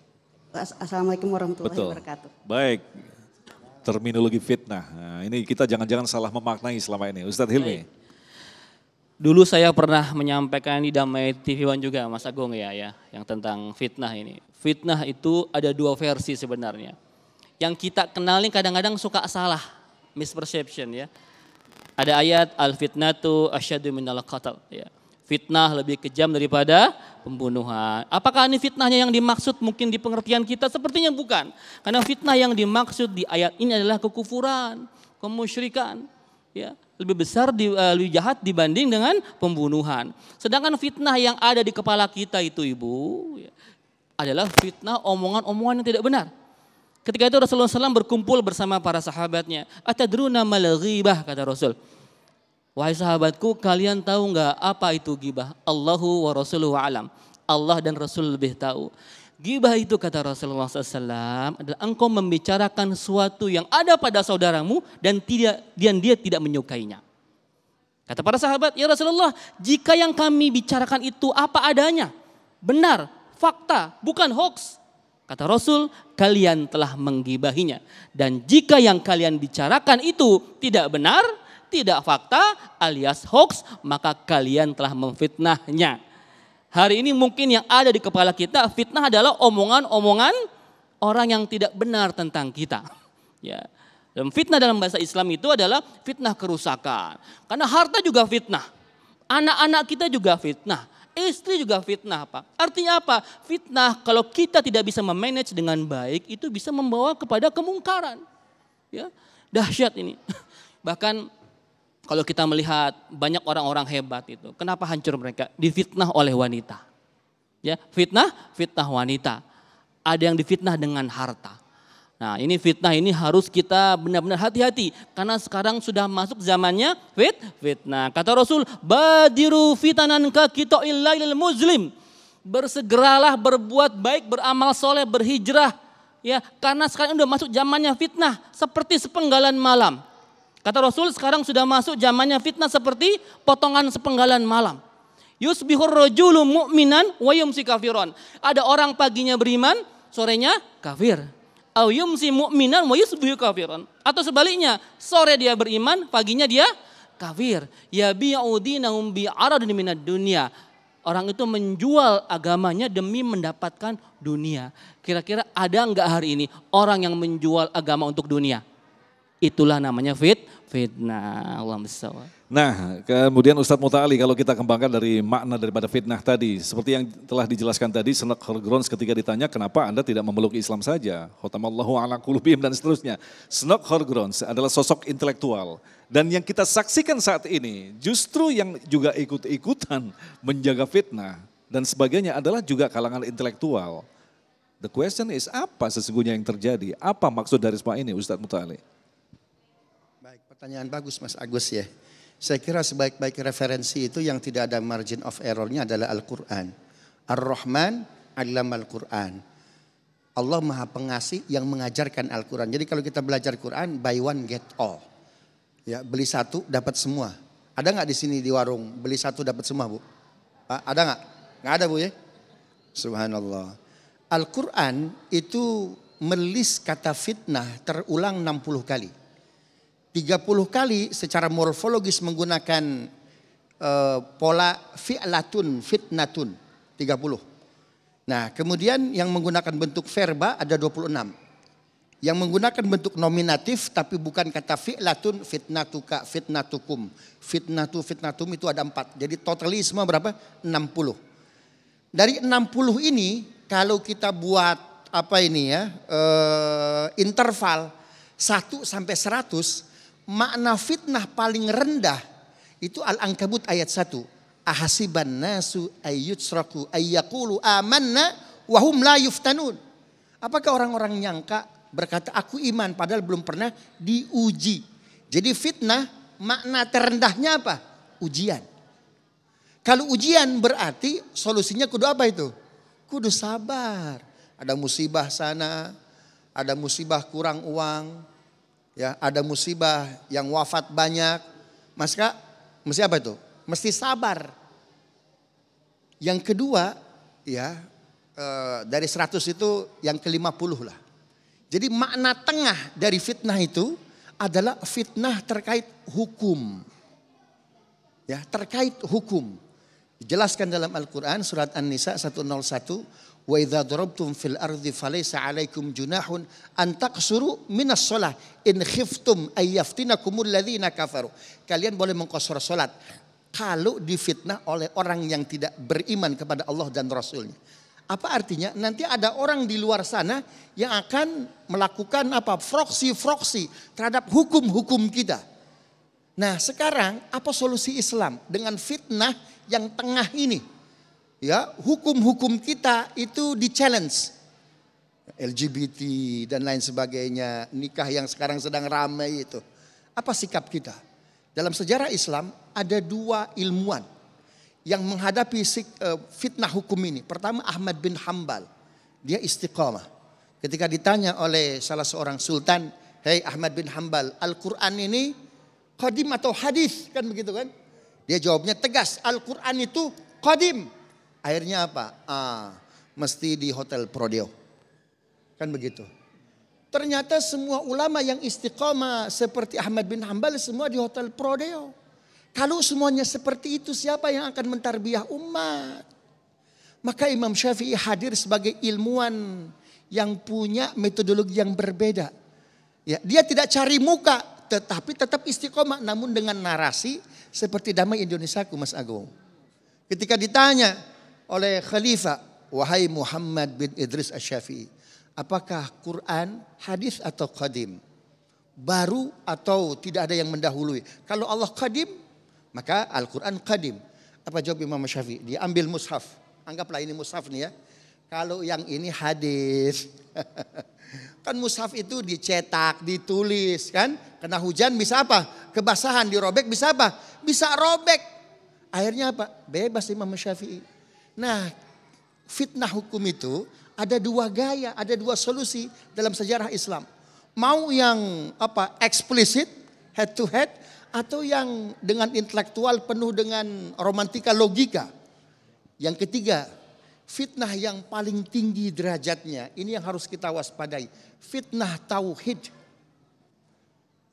Assalamualaikum warahmatullahi wabarakatuh. Baik. Terminologi fitnah. Nah, ini kita jangan-jangan salah memaknai selama ini. Ustadz Hilmi. Baik. Dulu saya pernah menyampaikan di Damai TV One juga Mas Agung ya yang tentang fitnah ini. Fitnah itu ada dua versi sebenarnya. Yang kita kenalin kadang-kadang suka salah, misperception ya. Ada ayat al-fitnatu asyadu minal qatl ya. Fitnah lebih kejam daripada pembunuhan. Apakah ini fitnahnya yang dimaksud mungkin di pengertian kita? Sepertinya bukan. Karena fitnah yang dimaksud di ayat ini adalah kekufuran, kemusyrikan. Ya, lebih besar, lebih jahat dibanding dengan pembunuhan. Sedangkan fitnah yang ada di kepala kita itu Ibu, ya, adalah fitnah omongan-omongan yang tidak benar. Ketika itu Rasulullah SAW berkumpul bersama para sahabatnya. Atadruna mal ghibah, kata Rasul. Wahai sahabatku, kalian tahu nggak apa itu ghibah? Allahu wa rasuluhu alam. Allah dan Rasul lebih tahu. Ghibah itu kata Rasulullah SAW adalah engkau membicarakan sesuatu yang ada pada saudaramu dan dia tidak menyukainya. Kata para sahabat, ya Rasulullah, jika yang kami bicarakan itu apa adanya, benar, fakta, bukan hoax. Kata Rasul, kalian telah menggibahinya. Dan jika yang kalian bicarakan itu tidak benar, tidak fakta alias hoax, maka kalian telah memfitnahnya. Hari ini mungkin yang ada di kepala kita, fitnah adalah omongan-omongan orang yang tidak benar tentang kita. Ya. Dan fitnah dalam bahasa Islam itu adalah fitnah kerusakan. Karena harta juga fitnah. Anak-anak kita juga fitnah. Istri juga fitnah, Pak. Artinya apa? Fitnah kalau kita tidak bisa memanage dengan baik itu bisa membawa kepada kemungkaran. Ya, dahsyat ini. Bahkan kalau kita melihat banyak orang-orang hebat itu, kenapa hancur mereka? Difitnah oleh wanita. Ya, fitnah wanita. Ada yang difitnah dengan harta. Nah, ini fitnah ini harus kita benar-benar hati-hati karena sekarang sudah masuk zamannya fitnah. Kata Rasul, badiru fitanan ka qita'il muslim. Bersegeralah berbuat baik, beramal soleh, berhijrah. Ya, karena sekarang udah masuk zamannya fitnah seperti sepenggalan malam. Kata Rasul, sekarang sudah masuk zamannya fitnah seperti potongan sepenggalan malam. Yusbihur rajulu mu'minan wa yumsi kafiron. Ada orang paginya beriman, sorenya kafir. Au yumsi mu'minan wa yusbihu kafiron. Atau sebaliknya, sore dia beriman, paginya dia kafir. Ya bi'udinahum bi'aradun minad dunya. Orang itu menjual agamanya demi mendapatkan dunia. Kira-kira ada enggak hari ini orang yang menjual agama untuk dunia? Itulah namanya fitnah. Allahumma shalli. Nah, kemudian Ustadz Muta'ali kalau kita kembangkan dari makna daripada fitnah tadi. Seperti yang telah dijelaskan tadi, Shenok Horgrons ketika ditanya kenapa Anda tidak memeluk Islam saja. Khotamallahu ala qulubihim dan seterusnya. Shenok Horgrons adalah sosok intelektual. Dan yang kita saksikan saat ini justru yang juga ikut-ikutan menjaga fitnah. Dan sebagainya adalah juga kalangan intelektual. The question is apa sesungguhnya yang terjadi? Apa maksud dari semua ini Ustadz Muta'ali? Pertanyaan bagus Mas Agus ya. Saya kira sebaik-baik referensi itu yang tidak ada margin of errornya adalah Al-Quran. Ar-Rahman allamal Quran. Allah Maha Pengasih yang mengajarkan Al-Quran. Jadi kalau kita belajar Quran, buy one get all. Ya, beli satu dapat semua. Ada nggak di sini di warung beli satu dapat semua Bu? Ada nggak? Nggak ada Bu ya? Subhanallah. Al-Quran itu melis kata fitnah terulang 60 kali. 30 kali secara morfologis menggunakan pola fi'latun, fitnatun, 30. Nah kemudian yang menggunakan bentuk verba ada 26. Yang menggunakan bentuk nominatif tapi bukan kata fi'latun, fitnatuka, fitnatukum. Fitnatum itu ada 4. Jadi totally semua berapa? 60. Dari 60 ini kalau kita buat apa ini ya, interval 1 sampai 100, makna fitnah paling rendah itu Al-Ankabut ayat 1. Ahasiban nasu ayyutsraku ayyaqulu amanna wahum la yuftanun. Apakah orang-orang nyangka berkata aku iman padahal belum pernah diuji. Jadi fitnah makna terendahnya apa? Ujian. Kalau ujian berarti solusinya kudu apa itu? Kudu sabar. Ada musibah sana, ada musibah kurang uang, ya, ada musibah yang wafat banyak. Maka mesti apa itu? Mesti sabar. Yang kedua, ya, dari 100 itu yang ke-50 lah. Jadi makna tengah dari fitnah itu adalah fitnah terkait hukum. Ya, terkait hukum. Dijelaskan dalam Al-Quran surat An-Nisa 101. Wa idza darabtum fil ardi falaysa 'alaikum junahun an taqsuru minas shalah in khiftum ay yaftinakumul ladzina kafaru. Kalian boleh mengqasar salat kalau difitnah oleh orang yang tidak beriman kepada Allah dan Rasulnya. Apa artinya? Nanti ada orang di luar sana yang akan melakukan apa? Froksi terhadap hukum-hukum kita. Nah, sekarang apa solusi Islam dengan fitnah yang tengah ini? Ya, hukum-hukum kita itu di-challenge. LGBT dan lain sebagainya, nikah yang sekarang sedang ramai itu. Apa sikap kita? Dalam sejarah Islam ada 2 ilmuwan yang menghadapi fitnah hukum ini. Pertama Ahmad bin Hanbal, dia istiqamah. Ketika ditanya oleh salah seorang sultan, "Hei Ahmad bin Hanbal, Al-Quran ini qadim atau hadis?" Kan begitu kan? Dia jawabnya tegas, Al-Quran itu qadim. Akhirnya apa? Mesti di Hotel Prodeo. Kan begitu. Ternyata semua ulama yang istiqamah seperti Ahmad bin Hanbal semua di Hotel Prodeo. Kalau semuanya seperti itu, siapa yang akan mentarbiyah umat? Maka Imam Syafi'i hadir sebagai ilmuwan yang punya metodologi yang berbeda. Ya, dia tidak cari muka, tetapi tetap istiqomah, namun dengan narasi seperti Damai Indonesiaku, Mas Agung. Ketika ditanya oleh Khalifah, "Wahai Muhammad bin Idris Asy-Syafi'i, apakah Quran hadis atau qadim? Baru atau tidak ada yang mendahului? Kalau Allah qadim, maka Al-Quran qadim." Apa jawab Imam Syafi'i? Dia ambil mushaf. Anggaplah ini mushaf nih ya. Kalau yang ini hadis. Kan mushaf itu dicetak, ditulis kan. Kena hujan bisa apa? Kebasahan, dirobek bisa apa? Bisa robek. Akhirnya apa? Bebas Imam Syafi'i. Nah, fitnah hukum itu ada 2 gaya, ada 2 solusi dalam sejarah Islam. Mau yang apa? Eksplisit, head to head, atau yang dengan intelektual penuh dengan romantika logika. Yang ketiga, fitnah yang paling tinggi derajatnya, ini yang harus kita waspadai. Fitnah tauhid.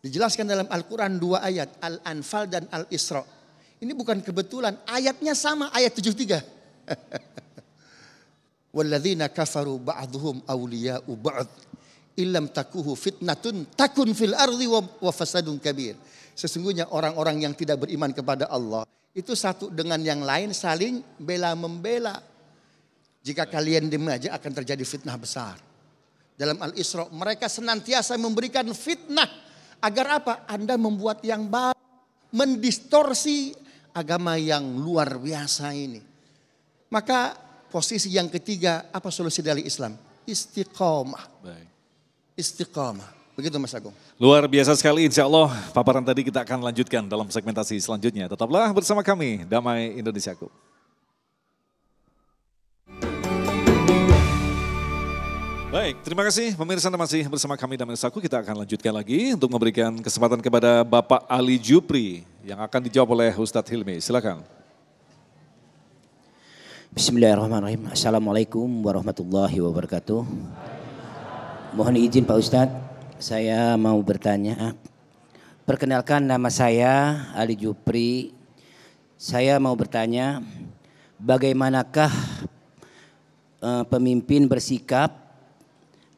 Dijelaskan dalam Al-Quran 2 ayat, Al-Anfal dan Al-Isra. Ini bukan kebetulan, ayatnya sama, ayat 73. Walladzina kafaru ba'dhum awliya'u ba'd illam takuhu fitnatun takun fil ardi wa fasadun kabir. Sesungguhnya orang-orang yang tidak beriman kepada Allah itu satu dengan yang lain saling bela-membela. Jika kalian diam aja akan terjadi fitnah besar. Dalam Al-Isra mereka senantiasa memberikan fitnah agar apa? Anda membuat yang baru, mendistorsi agama yang luar biasa ini. Maka posisi yang ketiga, apa solusi dari Islam? Istiqomah. Baik. Istiqomah. Begitu Mas Agung. Luar biasa sekali, insya Allah paparan tadi kita akan lanjutkan dalam segmentasi selanjutnya. Tetaplah bersama kami, Damai Indonesiaku. Baik, terima kasih pemirsa Anda masih bersama kami Damai Indonesiaku. Kita akan lanjutkan lagi untuk memberikan kesempatan kepada Bapak Ali Jupri yang akan dijawab oleh Ustadz Hilmi. Silakan. Bismillahirrahmanirrahim. Assalamualaikum warahmatullahi wabarakatuh. Mohon izin Pak Ustadz, saya mau bertanya. Perkenalkan nama saya Ali Jupri. Saya mau bertanya, bagaimanakah pemimpin bersikap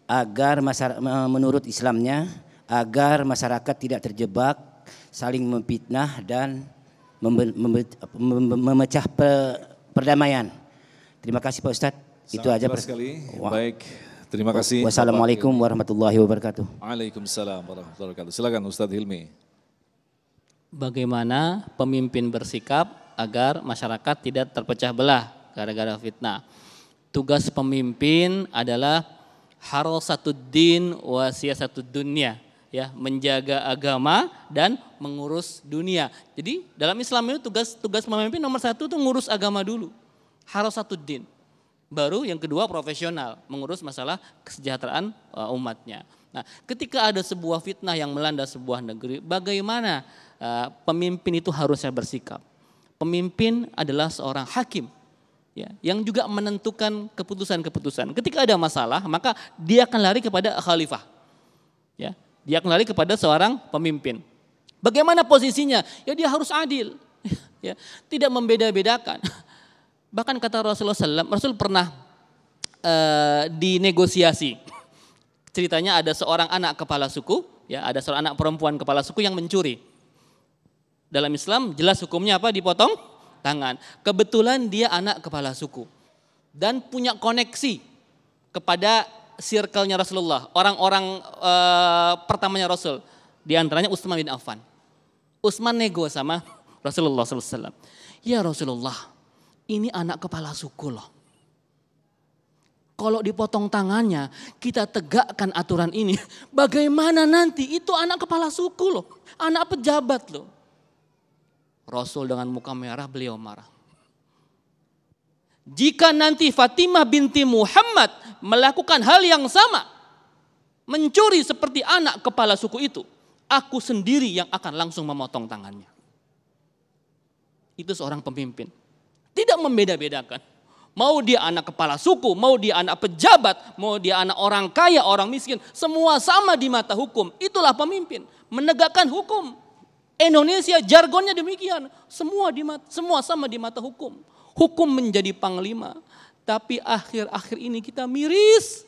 agar menurut Islamnya agar masyarakat tidak terjebak saling memfitnah dan memecah perdamaian. Terima kasih Pak Ustadz. Itu aja sekali. Baik, terima kasih. Wassalamualaikum warahmatullahi wabarakatuh. Waalaikumsalam warahmatullahi wabarakatuh. Silakan Ustadz Hilmi. Bagaimana pemimpin bersikap agar masyarakat tidak terpecah belah gara-gara fitnah? Tugas pemimpin adalah harasatuddin wa siyasatud dunya. ya, menjaga agama dan mengurus dunia. Jadi dalam Islam itu tugas pemimpin nomor 1 itu ngurus agama dulu. Harasatuddin. Baru yang kedua profesional, mengurus masalah kesejahteraan umatnya. Nah, ketika ada sebuah fitnah yang melanda sebuah negeri, bagaimana pemimpin itu harusnya bersikap? Pemimpin adalah seorang hakim, ya, yang juga menentukan keputusan-keputusan. Ketika ada masalah, maka dia akan lari kepada khalifah. Ya, dia akan lari kepada seorang pemimpin. Bagaimana posisinya? Ya dia harus adil, ya, tidak membeda-bedakan. Bahkan kata Rasulullah SAW, Rasul pernah dinegosiasi. Ceritanya ada seorang anak kepala suku, ya, ada seorang anak perempuan kepala suku yang mencuri. Dalam Islam jelas hukumnya apa? Dipotong tangan. Kebetulan dia anak kepala suku dan punya koneksi kepada circle-nya Rasulullah, orang-orang pertamanya Rasul. Di antaranya Utsman bin Affan. Utsman nego sama Rasulullah SAW. Ya Rasulullah, ini anak kepala suku loh. Kalau dipotong tangannya, kita tegakkan aturan ini. Bagaimana nanti? Itu anak kepala suku loh, anak pejabat loh. Rasul dengan muka merah beliau marah. Jika nanti Fatimah binti Muhammad melakukan hal yang sama, mencuri seperti anak kepala suku itu, aku sendiri yang akan langsung memotong tangannya. Itu seorang pemimpin. Tidak membeda-bedakan. Mau dia anak kepala suku, mau dia anak pejabat, mau dia anak orang kaya, orang miskin. Semua sama di mata hukum. Itulah pemimpin. Menegakkan hukum. Indonesia jargonnya demikian. Semua sama di mata hukum. Hukum menjadi panglima. Tapi akhir-akhir ini kita miris.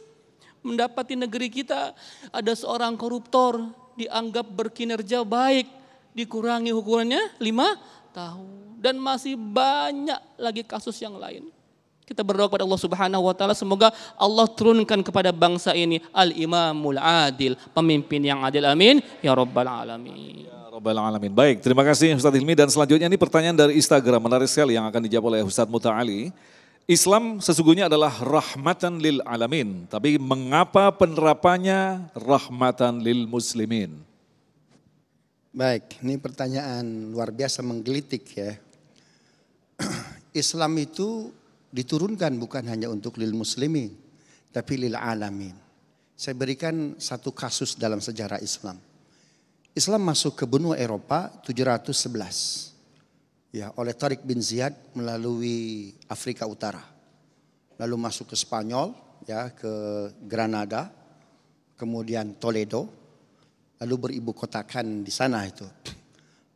Mendapati negeri kita ada seorang koruptor dianggap berkinerja baik. Dikurangi hukumannya 5 tahun. Dan masih banyak lagi kasus yang lain. Kita berdoa kepada Allah Subhanahu wa taala, semoga Allah turunkan kepada bangsa ini al-imamul adil, pemimpin yang adil, amin ya rabbal alamin. Ya rabbal alamin. Baik, terima kasih Ustaz Hilmi, dan selanjutnya ini pertanyaan dari Instagram menarik sekali yang akan dijawab oleh Ustaz Muta'ali. Islam sesungguhnya adalah rahmatan lil alamin, tapi mengapa penerapannya rahmatan lil muslimin? Baik, ini pertanyaan luar biasa menggelitik ya. Islam itu diturunkan bukan hanya untuk lil muslimin, tapi lil alamin. Saya berikan satu kasus dalam sejarah Islam. Islam masuk ke benua Eropa 711. Ya, oleh Tariq bin Ziyad melalui Afrika Utara. Lalu masuk ke Spanyol, ya, ke Granada, kemudian Toledo, lalu beribu kotakan di sana itu.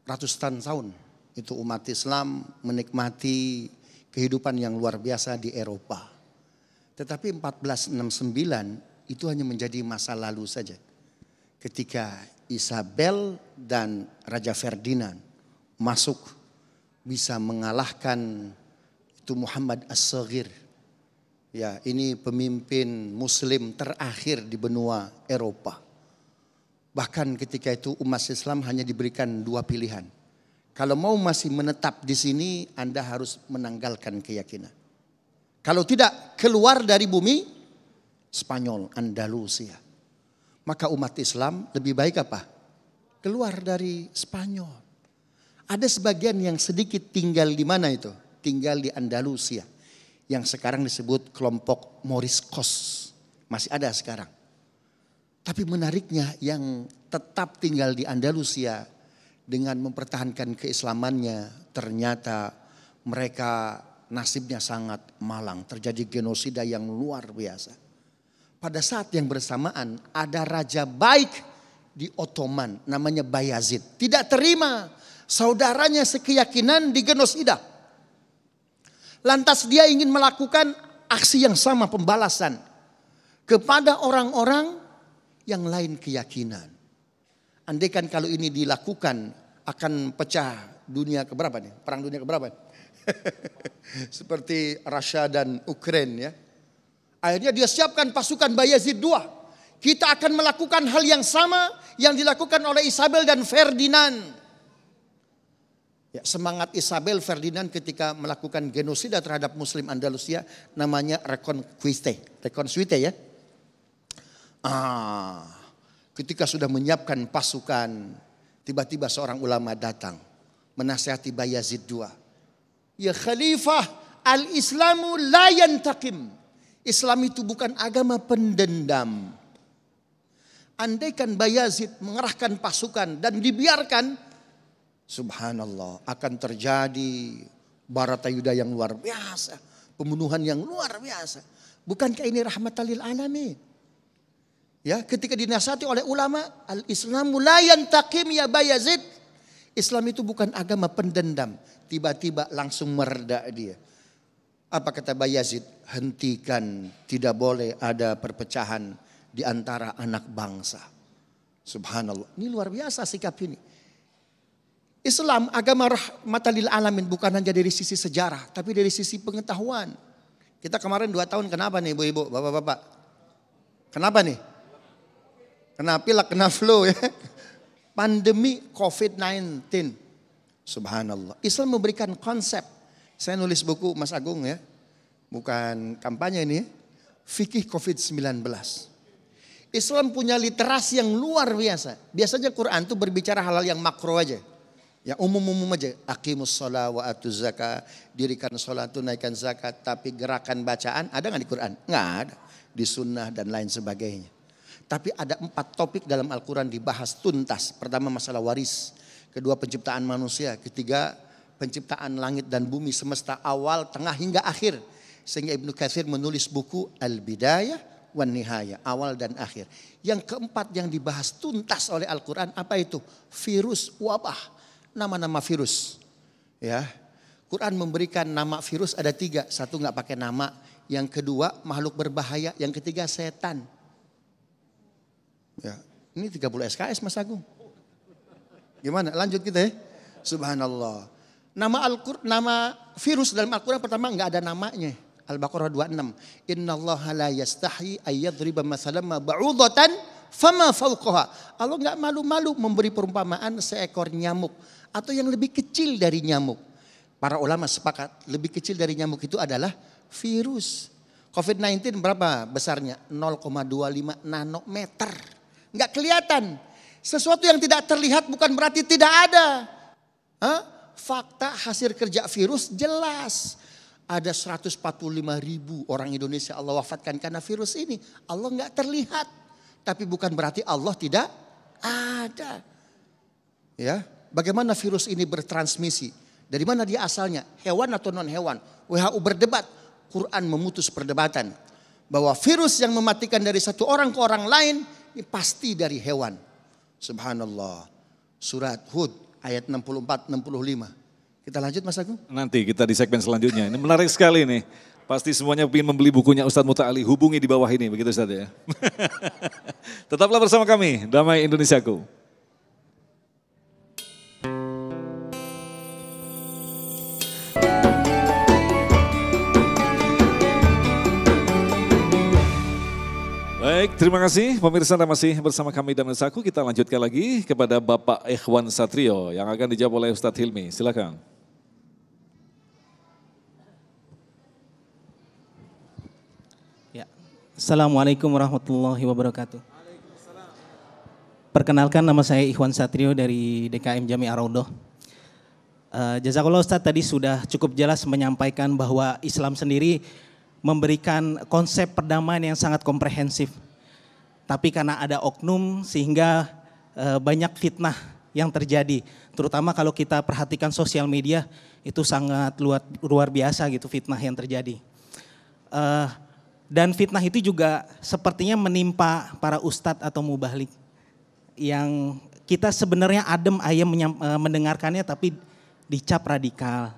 Ratusan tahun itu umat Islam menikmati kehidupan yang luar biasa di Eropa. Tetapi 1469 itu hanya menjadi masa lalu saja. Ketika Isabel dan Raja Ferdinand masuk bisa mengalahkan itu Muhammad As-Saghir. Ya, ini pemimpin muslim terakhir di benua Eropa. Bahkan ketika itu umat Islam hanya diberikan 2 pilihan. Kalau mau masih menetap di sini, Anda harus menanggalkan keyakinan. Kalau tidak, keluar dari bumi Spanyol, Andalusia. Maka umat Islam lebih baik apa? Keluar dari Spanyol. Ada sebagian yang sedikit tinggal di mana itu? Tinggal di Andalusia. Yang sekarang disebut kelompok Moriscos. Masih ada sekarang. Tapi menariknya yang tetap tinggal di Andalusia dengan mempertahankan keislamannya, ternyata mereka nasibnya sangat malang. Terjadi genosida yang luar biasa. Pada saat yang bersamaan ada raja baik di Ottoman namanya Bayazid. Tidak terima saudaranya sekeyakinan digenosida. Lantas dia ingin melakukan aksi yang sama, pembalasan kepada orang-orang yang lain keyakinan. Andaikan kalau ini dilakukan akan pecah dunia keberapa nih? Perang dunia keberapa? Seperti Rusia dan Ukraina ya. Akhirnya dia siapkan pasukan Bayazid II. Kita akan melakukan hal yang sama yang dilakukan oleh Isabel dan Ferdinand. Ya, semangat Isabel Ferdinand ketika melakukan genosida terhadap Muslim Andalusia namanya Reconquiste ya. Ketika sudah menyiapkan pasukan, tiba-tiba seorang ulama datang menasihati Bayazid II. Ya Khalifah, al-Islamu la yantaqim. Islam itu bukan agama pendendam. Andaikan Bayazid mengerahkan pasukan dan dibiarkan, subhanallah, akan terjadi Baratayuda yang luar biasa, pembunuhan yang luar biasa. Bukankah ini rahmatan lil alamin? Ya, ketika dinasihati oleh ulama, al-Islamu la yantaqim ya Bayazid. Islam itu bukan agama pendendam. Tiba-tiba langsung mereda dia. Apa kata Bayazid? Hentikan, tidak boleh ada perpecahan di antara anak bangsa. Subhanallah, ini luar biasa sikap ini. Islam agama rahmatan lil alamin bukan hanya dari sisi sejarah, tapi dari sisi pengetahuan. Kita kemarin 2 tahun kenapa nih ibu-ibu, bapak-bapak? Kenapa nih? Kena pilek, kena flu ya. Pandemi COVID-19. Subhanallah. Islam memberikan konsep. Saya nulis buku Mas Agung ya. Bukan kampanye ini. Fikih COVID-19. Islam punya literasi yang luar biasa. Biasanya Quran itu berbicara hal-hal yang makro aja. Yang umum-umum aja. Aqimus sholat wa atuz zakat. Dirikan sholat, tunaikan zakat. Tapi gerakan bacaan ada nggak di Quran? Nggak ada. Di sunnah dan lain sebagainya. Tapi ada 4 topik dalam Al-Quran dibahas tuntas. Pertama masalah waris. Kedua penciptaan manusia. Ketiga penciptaan langit dan bumi semesta awal, tengah hingga akhir. Sehingga Ibnu Katsir menulis buku Al-Bidayah wan Nihayah, awal dan akhir. Yang keempat yang dibahas tuntas oleh Al-Quran apa itu? Virus, wabah, nama-nama virus. Ya, Quran memberikan nama virus ada 3, 1 nggak pakai nama, yang kedua makhluk berbahaya, yang ketiga setan. Ya, ini 30 SKS Mas Agung. Gimana? Lanjut kita ya. Subhanallah. Nama virus dalam Al-Quran pertama nggak ada namanya. Al-Baqarah 26. Innallaha la yastahi ayyadriba mathalan ma ba'udatan fama fawqaha. Allah enggak malu-malu memberi perumpamaan seekor nyamuk atau yang lebih kecil dari nyamuk. Para ulama sepakat lebih kecil dari nyamuk itu adalah virus. COVID-19 berapa besarnya? 0,25 nanometer. Enggak kelihatan. Sesuatu yang tidak terlihat bukan berarti tidak ada. Fakta hasil kerja virus jelas. Ada 145.000 orang Indonesia Allah wafatkan karena virus ini. Allah nggak terlihat. Tapi bukan berarti Allah tidak ada. Ya, bagaimana virus ini bertransmisi? Dari mana dia asalnya? Hewan atau non hewan? WHO berdebat. Quran memutus perdebatan. Bahwa virus yang mematikan dari satu orang ke orang lain ini pasti dari hewan. Subhanallah. Surat Hud ayat 64-65. Kita lanjut Mas Agung. Nanti kita di segmen selanjutnya. Ini menarik sekali nih. Pasti semuanya ingin membeli bukunya Ustadz Muta'ali. Hubungi di bawah ini, begitu Ustadz ya. Tetaplah bersama kami, Damai Indonesiaku. Baik, terima kasih pemirsa Anda masih bersama kami Damai Indonesiaku. Kita lanjutkan lagi kepada Bapak Ikhwan Satrio yang akan dijawab oleh Ustadz Hilmi. Silakan. Assalamualaikum warahmatullahi wabarakatuh. Perkenalkan nama saya Ikhwan Satrio dari DKM Jami Ar-Raudhah. Jazakallah Ustadz tadi sudah cukup jelas menyampaikan bahwa Islam sendiri memberikan konsep perdamaian yang sangat komprehensif. Tapi karena ada oknum sehingga banyak fitnah yang terjadi. Terutama kalau kita perhatikan sosial media itu sangat luar biasa gitu fitnah yang terjadi. Dan fitnah itu juga sepertinya menimpa para ustadz atau mubalik. Yang kita sebenarnya adem ayem mendengarkannya tapi dicap radikal.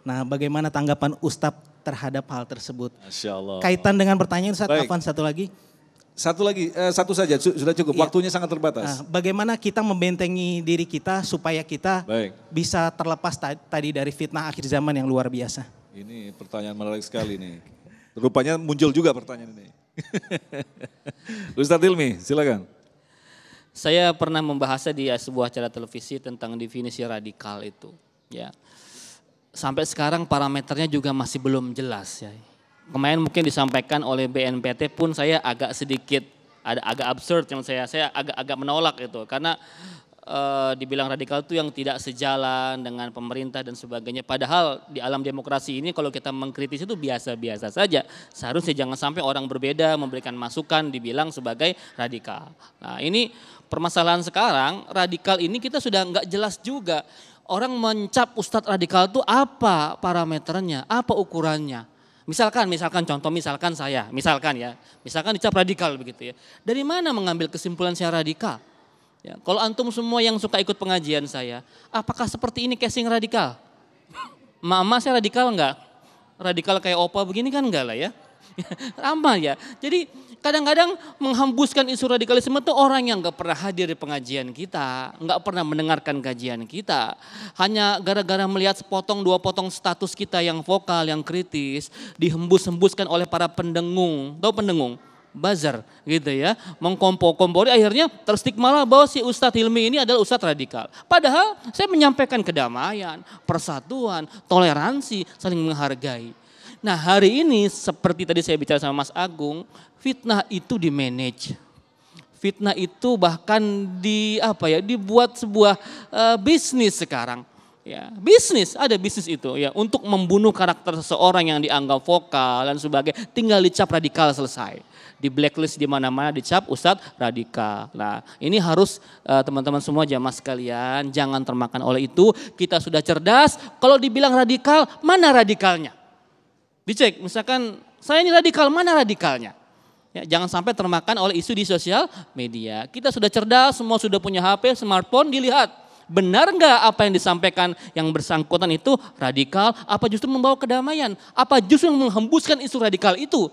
Nah bagaimana tanggapan ustadz terhadap hal tersebut? Masya Allah. Kaitan dengan pertanyaan Ustadz Afwan satu lagi. Satu saja sudah cukup, waktunya sangat terbatas. Bagaimana kita membentengi diri kita supaya kita bisa terlepas tadi dari fitnah akhir zaman yang luar biasa? Ini pertanyaan menarik sekali nih. Rupanya muncul juga pertanyaan ini. Ustadz Hilmi, silakan. Saya pernah membahasnya di sebuah acara televisi tentang definisi radikal itu. Ya, sampai sekarang parameternya juga masih belum jelas. Ya. Kemarin mungkin disampaikan oleh BNPT pun saya agak sedikit ada agak absurd yang saya agak menolak itu karena dibilang radikal itu yang tidak sejalan dengan pemerintah dan sebagainya. Padahal di alam demokrasi ini kalau kita mengkritis itu biasa-biasa saja. Seharusnya jangan sampai orang berbeda memberikan masukan dibilang sebagai radikal. Nah ini permasalahan sekarang, radikal ini kita sudah nggak jelas juga. Orang mencap Ustadz radikal itu apa parameternya, apa ukurannya. Misalkan saya, misalkan dicap radikal begitu ya. Dari mana mengambil kesimpulan saya radikal? Ya, kalau antum semua yang suka ikut pengajian saya, apakah seperti ini casing radikal? Mama saya radikal enggak? Radikal kayak opa begini kan enggak lah ya. Aman ya. Jadi kadang-kadang menghembuskan isu radikalisme itu orang yang enggak pernah hadir di pengajian kita, enggak pernah mendengarkan kajian kita. Hanya gara-gara melihat sepotong dua potong status kita yang vokal, yang kritis, dihembus-hembuskan oleh para pendengung. Tahu pendengung? Buzzer gitu ya, mengkompori akhirnya terstigma bahwa si Ustadz Hilmi ini adalah Ustadz radikal. Padahal saya menyampaikan kedamaian, persatuan, toleransi, saling menghargai. Nah hari ini seperti tadi saya bicara sama Mas Agung, fitnah itu di manage. Fitnah itu bahkan dibuat sebuah bisnis sekarang. Ya, ada bisnis itu ya untuk membunuh karakter seseorang yang dianggap vokal dan sebagainya, tinggal dicap radikal selesai. Di blacklist di mana-mana dicap Ustadz radikal. Nah, ini harus teman-teman semua jamaah sekalian jangan termakan oleh itu. Kita sudah cerdas, kalau dibilang radikal, mana radikalnya? Dicek, misalkan saya ini radikal, mana radikalnya? Ya, jangan sampai termakan oleh isu di sosial media. Kita sudah cerdas, semua sudah punya HP, smartphone, dilihat. Benar nggak apa yang disampaikan yang bersangkutan itu radikal? Apa justru membawa kedamaian? Apa justru menghembuskan isu radikal itu?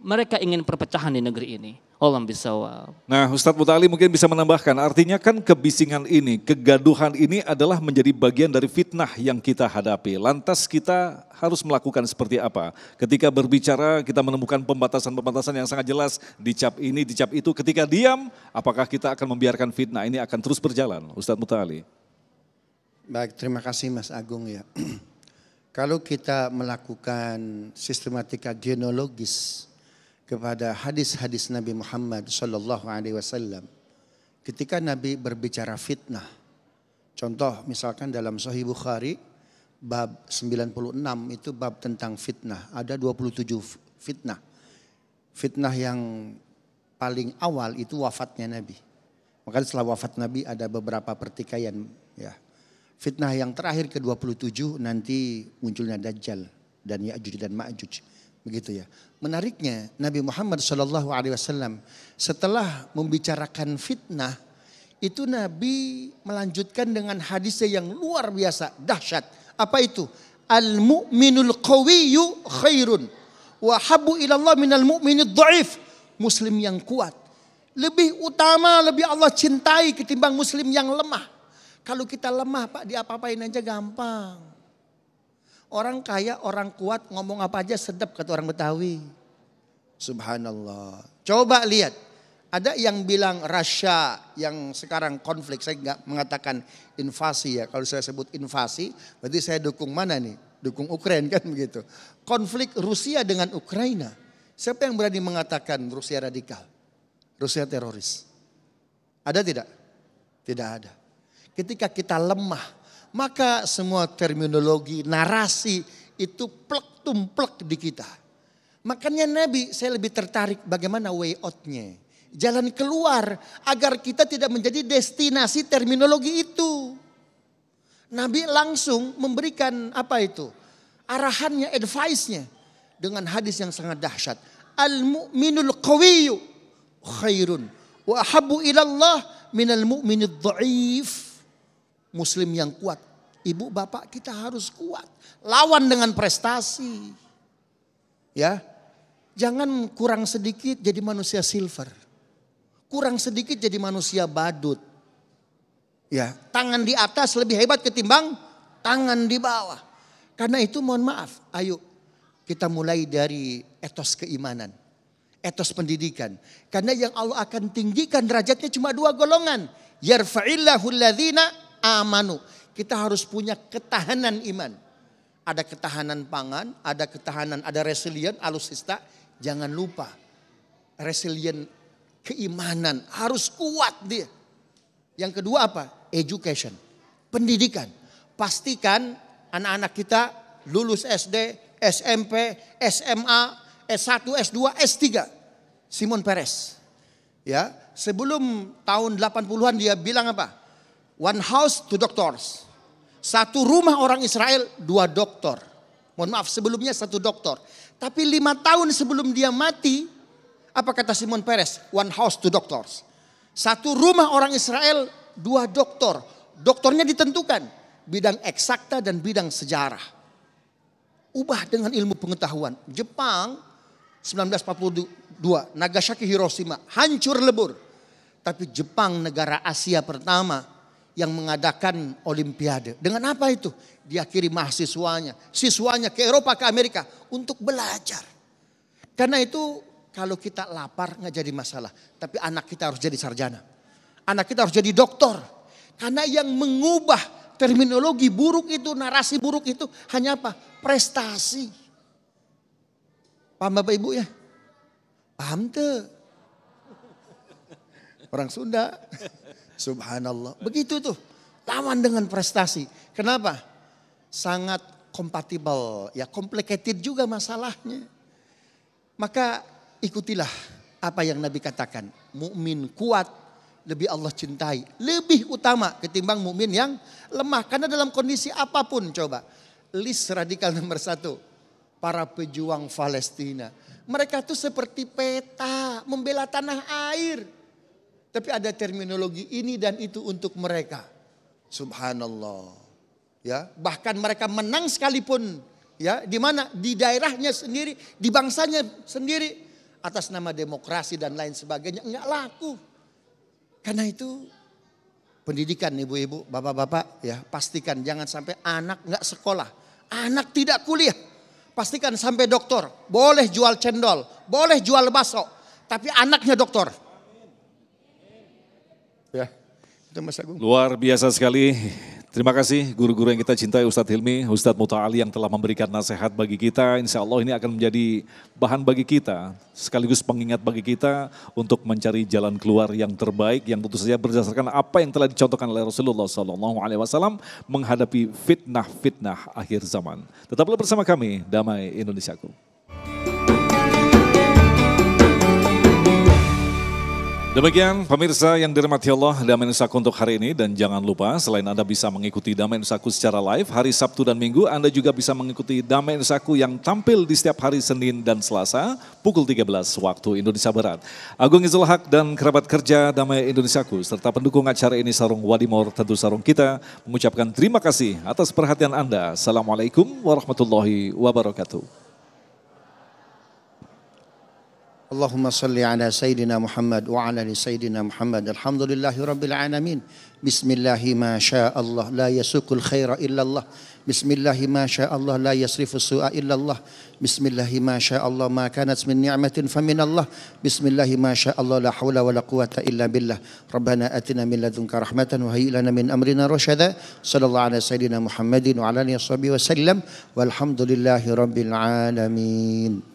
Mereka ingin perpecahan di negeri ini. Allahumma bisawab. Nah Ustadz Muta'ali mungkin bisa menambahkan, artinya kan kebisingan ini, kegaduhan ini adalah menjadi bagian dari fitnah yang kita hadapi. Lantas kita harus melakukan seperti apa? Ketika berbicara kita menemukan pembatasan-pembatasan yang sangat jelas, dicap ini, dicap itu. Ketika diam, apakah kita akan membiarkan fitnah ini akan terus berjalan? Ustadz Muta'ali. Baik, terima kasih Mas Agung ya. Kalau kita melakukan sistematika genealogis kepada hadis-hadis Nabi Muhammad Sallallahu Alaihi Wasallam, ketika Nabi berbicara fitnah, contoh misalkan dalam Sahih Bukhari bab 96 itu bab tentang fitnah, ada 27 fitnah. Fitnah yang paling awal itu wafatnya Nabi. Maka setelah wafat Nabi ada beberapa pertikaian ya. Fitnah yang terakhir ke-27 nanti munculnya Dajjal dan Ya'juj dan Ma'juj. Begitu ya. Menariknya Nabi Muhammad SAW setelah membicarakan fitnah itu Nabi melanjutkan dengan hadisnya yang luar biasa dahsyat. Apa itu? Al-mu'minul qawiyyu khairun wa habbu ilallah minal mu'minid dha'if. Muslim yang kuat lebih utama, lebih Allah cintai ketimbang muslim yang lemah. Kalau kita lemah Pak, diapa-apain aja gampang. Orang kaya, orang kuat, ngomong apa aja sedap kata orang Betawi. Subhanallah. Coba lihat. Ada yang bilang Russia yang sekarang konflik. Saya nggak mengatakan invasi ya. Kalau saya sebut invasi, berarti saya dukung mana nih? Dukung Ukraina kan begitu. Konflik Rusia dengan Ukraina. Siapa yang berani mengatakan Rusia radikal? Rusia teroris? Ada tidak? Tidak ada. Ketika kita lemah, maka semua terminologi, narasi itu plek tumplek di kita. Makanya Nabi saya lebih tertarik bagaimana way out-nya. Jalan keluar agar kita tidak menjadi destinasi terminologi itu. Nabi langsung memberikan apa itu? Arahannya, advice-nya. Dengan hadis yang sangat dahsyat. Al-mu'minul qawiyyu khairun. Wa ahabbu ilallah minal mu'minid dha'if. Muslim yang kuat. Ibu bapak kita harus kuat. Lawan dengan prestasi. Ya. Jangan kurang sedikit jadi manusia silver. Kurang sedikit jadi manusia badut. Ya, tangan di atas lebih hebat ketimbang tangan di bawah. Karena itu mohon maaf, ayo kita mulai dari etos keimanan. Etos pendidikan. Karena yang Allah akan tinggikan derajatnya cuma 2 golongan. Yarfa'illahu alladhina amanu. Kita harus punya ketahanan iman. Ada ketahanan pangan, ada ketahanan, ada resilient, alusista. Jangan lupa resilient keimanan, harus kuat dia. Yang kedua apa? Education, pendidikan. Pastikan anak-anak kita lulus SD, SMP, SMA, S1, S2, S3. Simon Peres. Ya, sebelum tahun 80-an dia bilang apa? One house, two doctors. Satu rumah orang Israel, 2 dokter. Mohon maaf, sebelumnya 1 dokter. Tapi 5 tahun sebelum dia mati, apa kata Simon Peres? One house, two doctors. Satu rumah orang Israel, 2 dokter. Dokternya ditentukan. Bidang eksakta dan bidang sejarah. Ubah dengan ilmu pengetahuan. Jepang 1942, Nagasaki, Hiroshima, hancur lebur. Tapi Jepang negara Asia pertama yang mengadakan olimpiade. Dengan apa itu? Dia kirim mahasiswanya, siswanya ke Eropa, ke Amerika untuk belajar. Karena itu kalau kita lapar nggak jadi masalah. Tapi anak kita harus jadi sarjana. Anak kita harus jadi doktor. Karena yang mengubah terminologi buruk itu, narasi buruk itu hanya apa? Prestasi. Paham Bapak Ibu ya? Paham tuh? Orang Sunda. Subhanallah. Begitu tuh. Lawan dengan prestasi. Kenapa? Sangat kompatibel. Ya, complicated juga masalahnya. Maka ikutilah apa yang Nabi katakan. Mukmin kuat lebih Allah cintai. Lebih utama ketimbang mukmin yang lemah. Karena dalam kondisi apapun coba. List radikal nomor 1. Para pejuang Palestina. Mereka tuh seperti peta membela tanah air. Tapi ada terminologi ini dan itu untuk mereka. Subhanallah. Ya, bahkan mereka menang sekalipun ya, di mana? Di daerahnya sendiri, di bangsanya sendiri atas nama demokrasi dan lain sebagainya enggak laku. Karena itu pendidikan ibu-ibu, bapak-bapak ya, pastikan jangan sampai anak enggak sekolah, anak tidak kuliah. Pastikan sampai doktor, boleh jual cendol, boleh jual bakso, tapi anaknya doktor. Ya, itu Mas Agung. Luar biasa sekali. Terima kasih guru-guru yang kita cintai, Ustadz Hilmi, Ustadz Muta'ali yang telah memberikan nasihat bagi kita. Insya Allah ini akan menjadi bahan bagi kita, sekaligus pengingat bagi kita untuk mencari jalan keluar yang terbaik, yang tentu saja berdasarkan apa yang telah dicontohkan oleh Rasulullah SAW menghadapi fitnah-fitnah akhir zaman. Tetaplah bersama kami, Damai Indonesiaku. Demikian pemirsa yang dirahmati Allah, Damai Indonesiaku untuk hari ini. Dan jangan lupa selain Anda bisa mengikuti Damai Indonesiaku secara live hari Sabtu dan Minggu, Anda juga bisa mengikuti Damai Indonesiaku yang tampil di setiap hari Senin dan Selasa pukul 13 waktu Indonesia Barat. Agung Izul Haq dan kerabat kerja Damai Indonesiaku serta pendukung acara ini Sarung Wadimor, tentu sarung kita, mengucapkan terima kasih atas perhatian Anda. Assalamualaikum warahmatullahi wabarakatuh. Allahumma salli ala Sayyidina Muhammad wa ala ali Sayyidina Muhammad. Alhamdulillahi Rabbil Alamin. Bismillahi ma Allah la yasukul khaira illallah. Bismillahi ma Allah la yasrifu su'a illallah. Bismillahi ma Allah ma kanat min ni'matin famin Allah. Bismillahi ma Allah la hawla wa la quwata illa billah. Rabbana atina min ladunka rahmatan wa hayyi lana min amrina rasyada. Sallallahu ala Sayyidina Muhammadin wa ala alihi wa sallam. Walhamdulillahi Rabbil Alamin.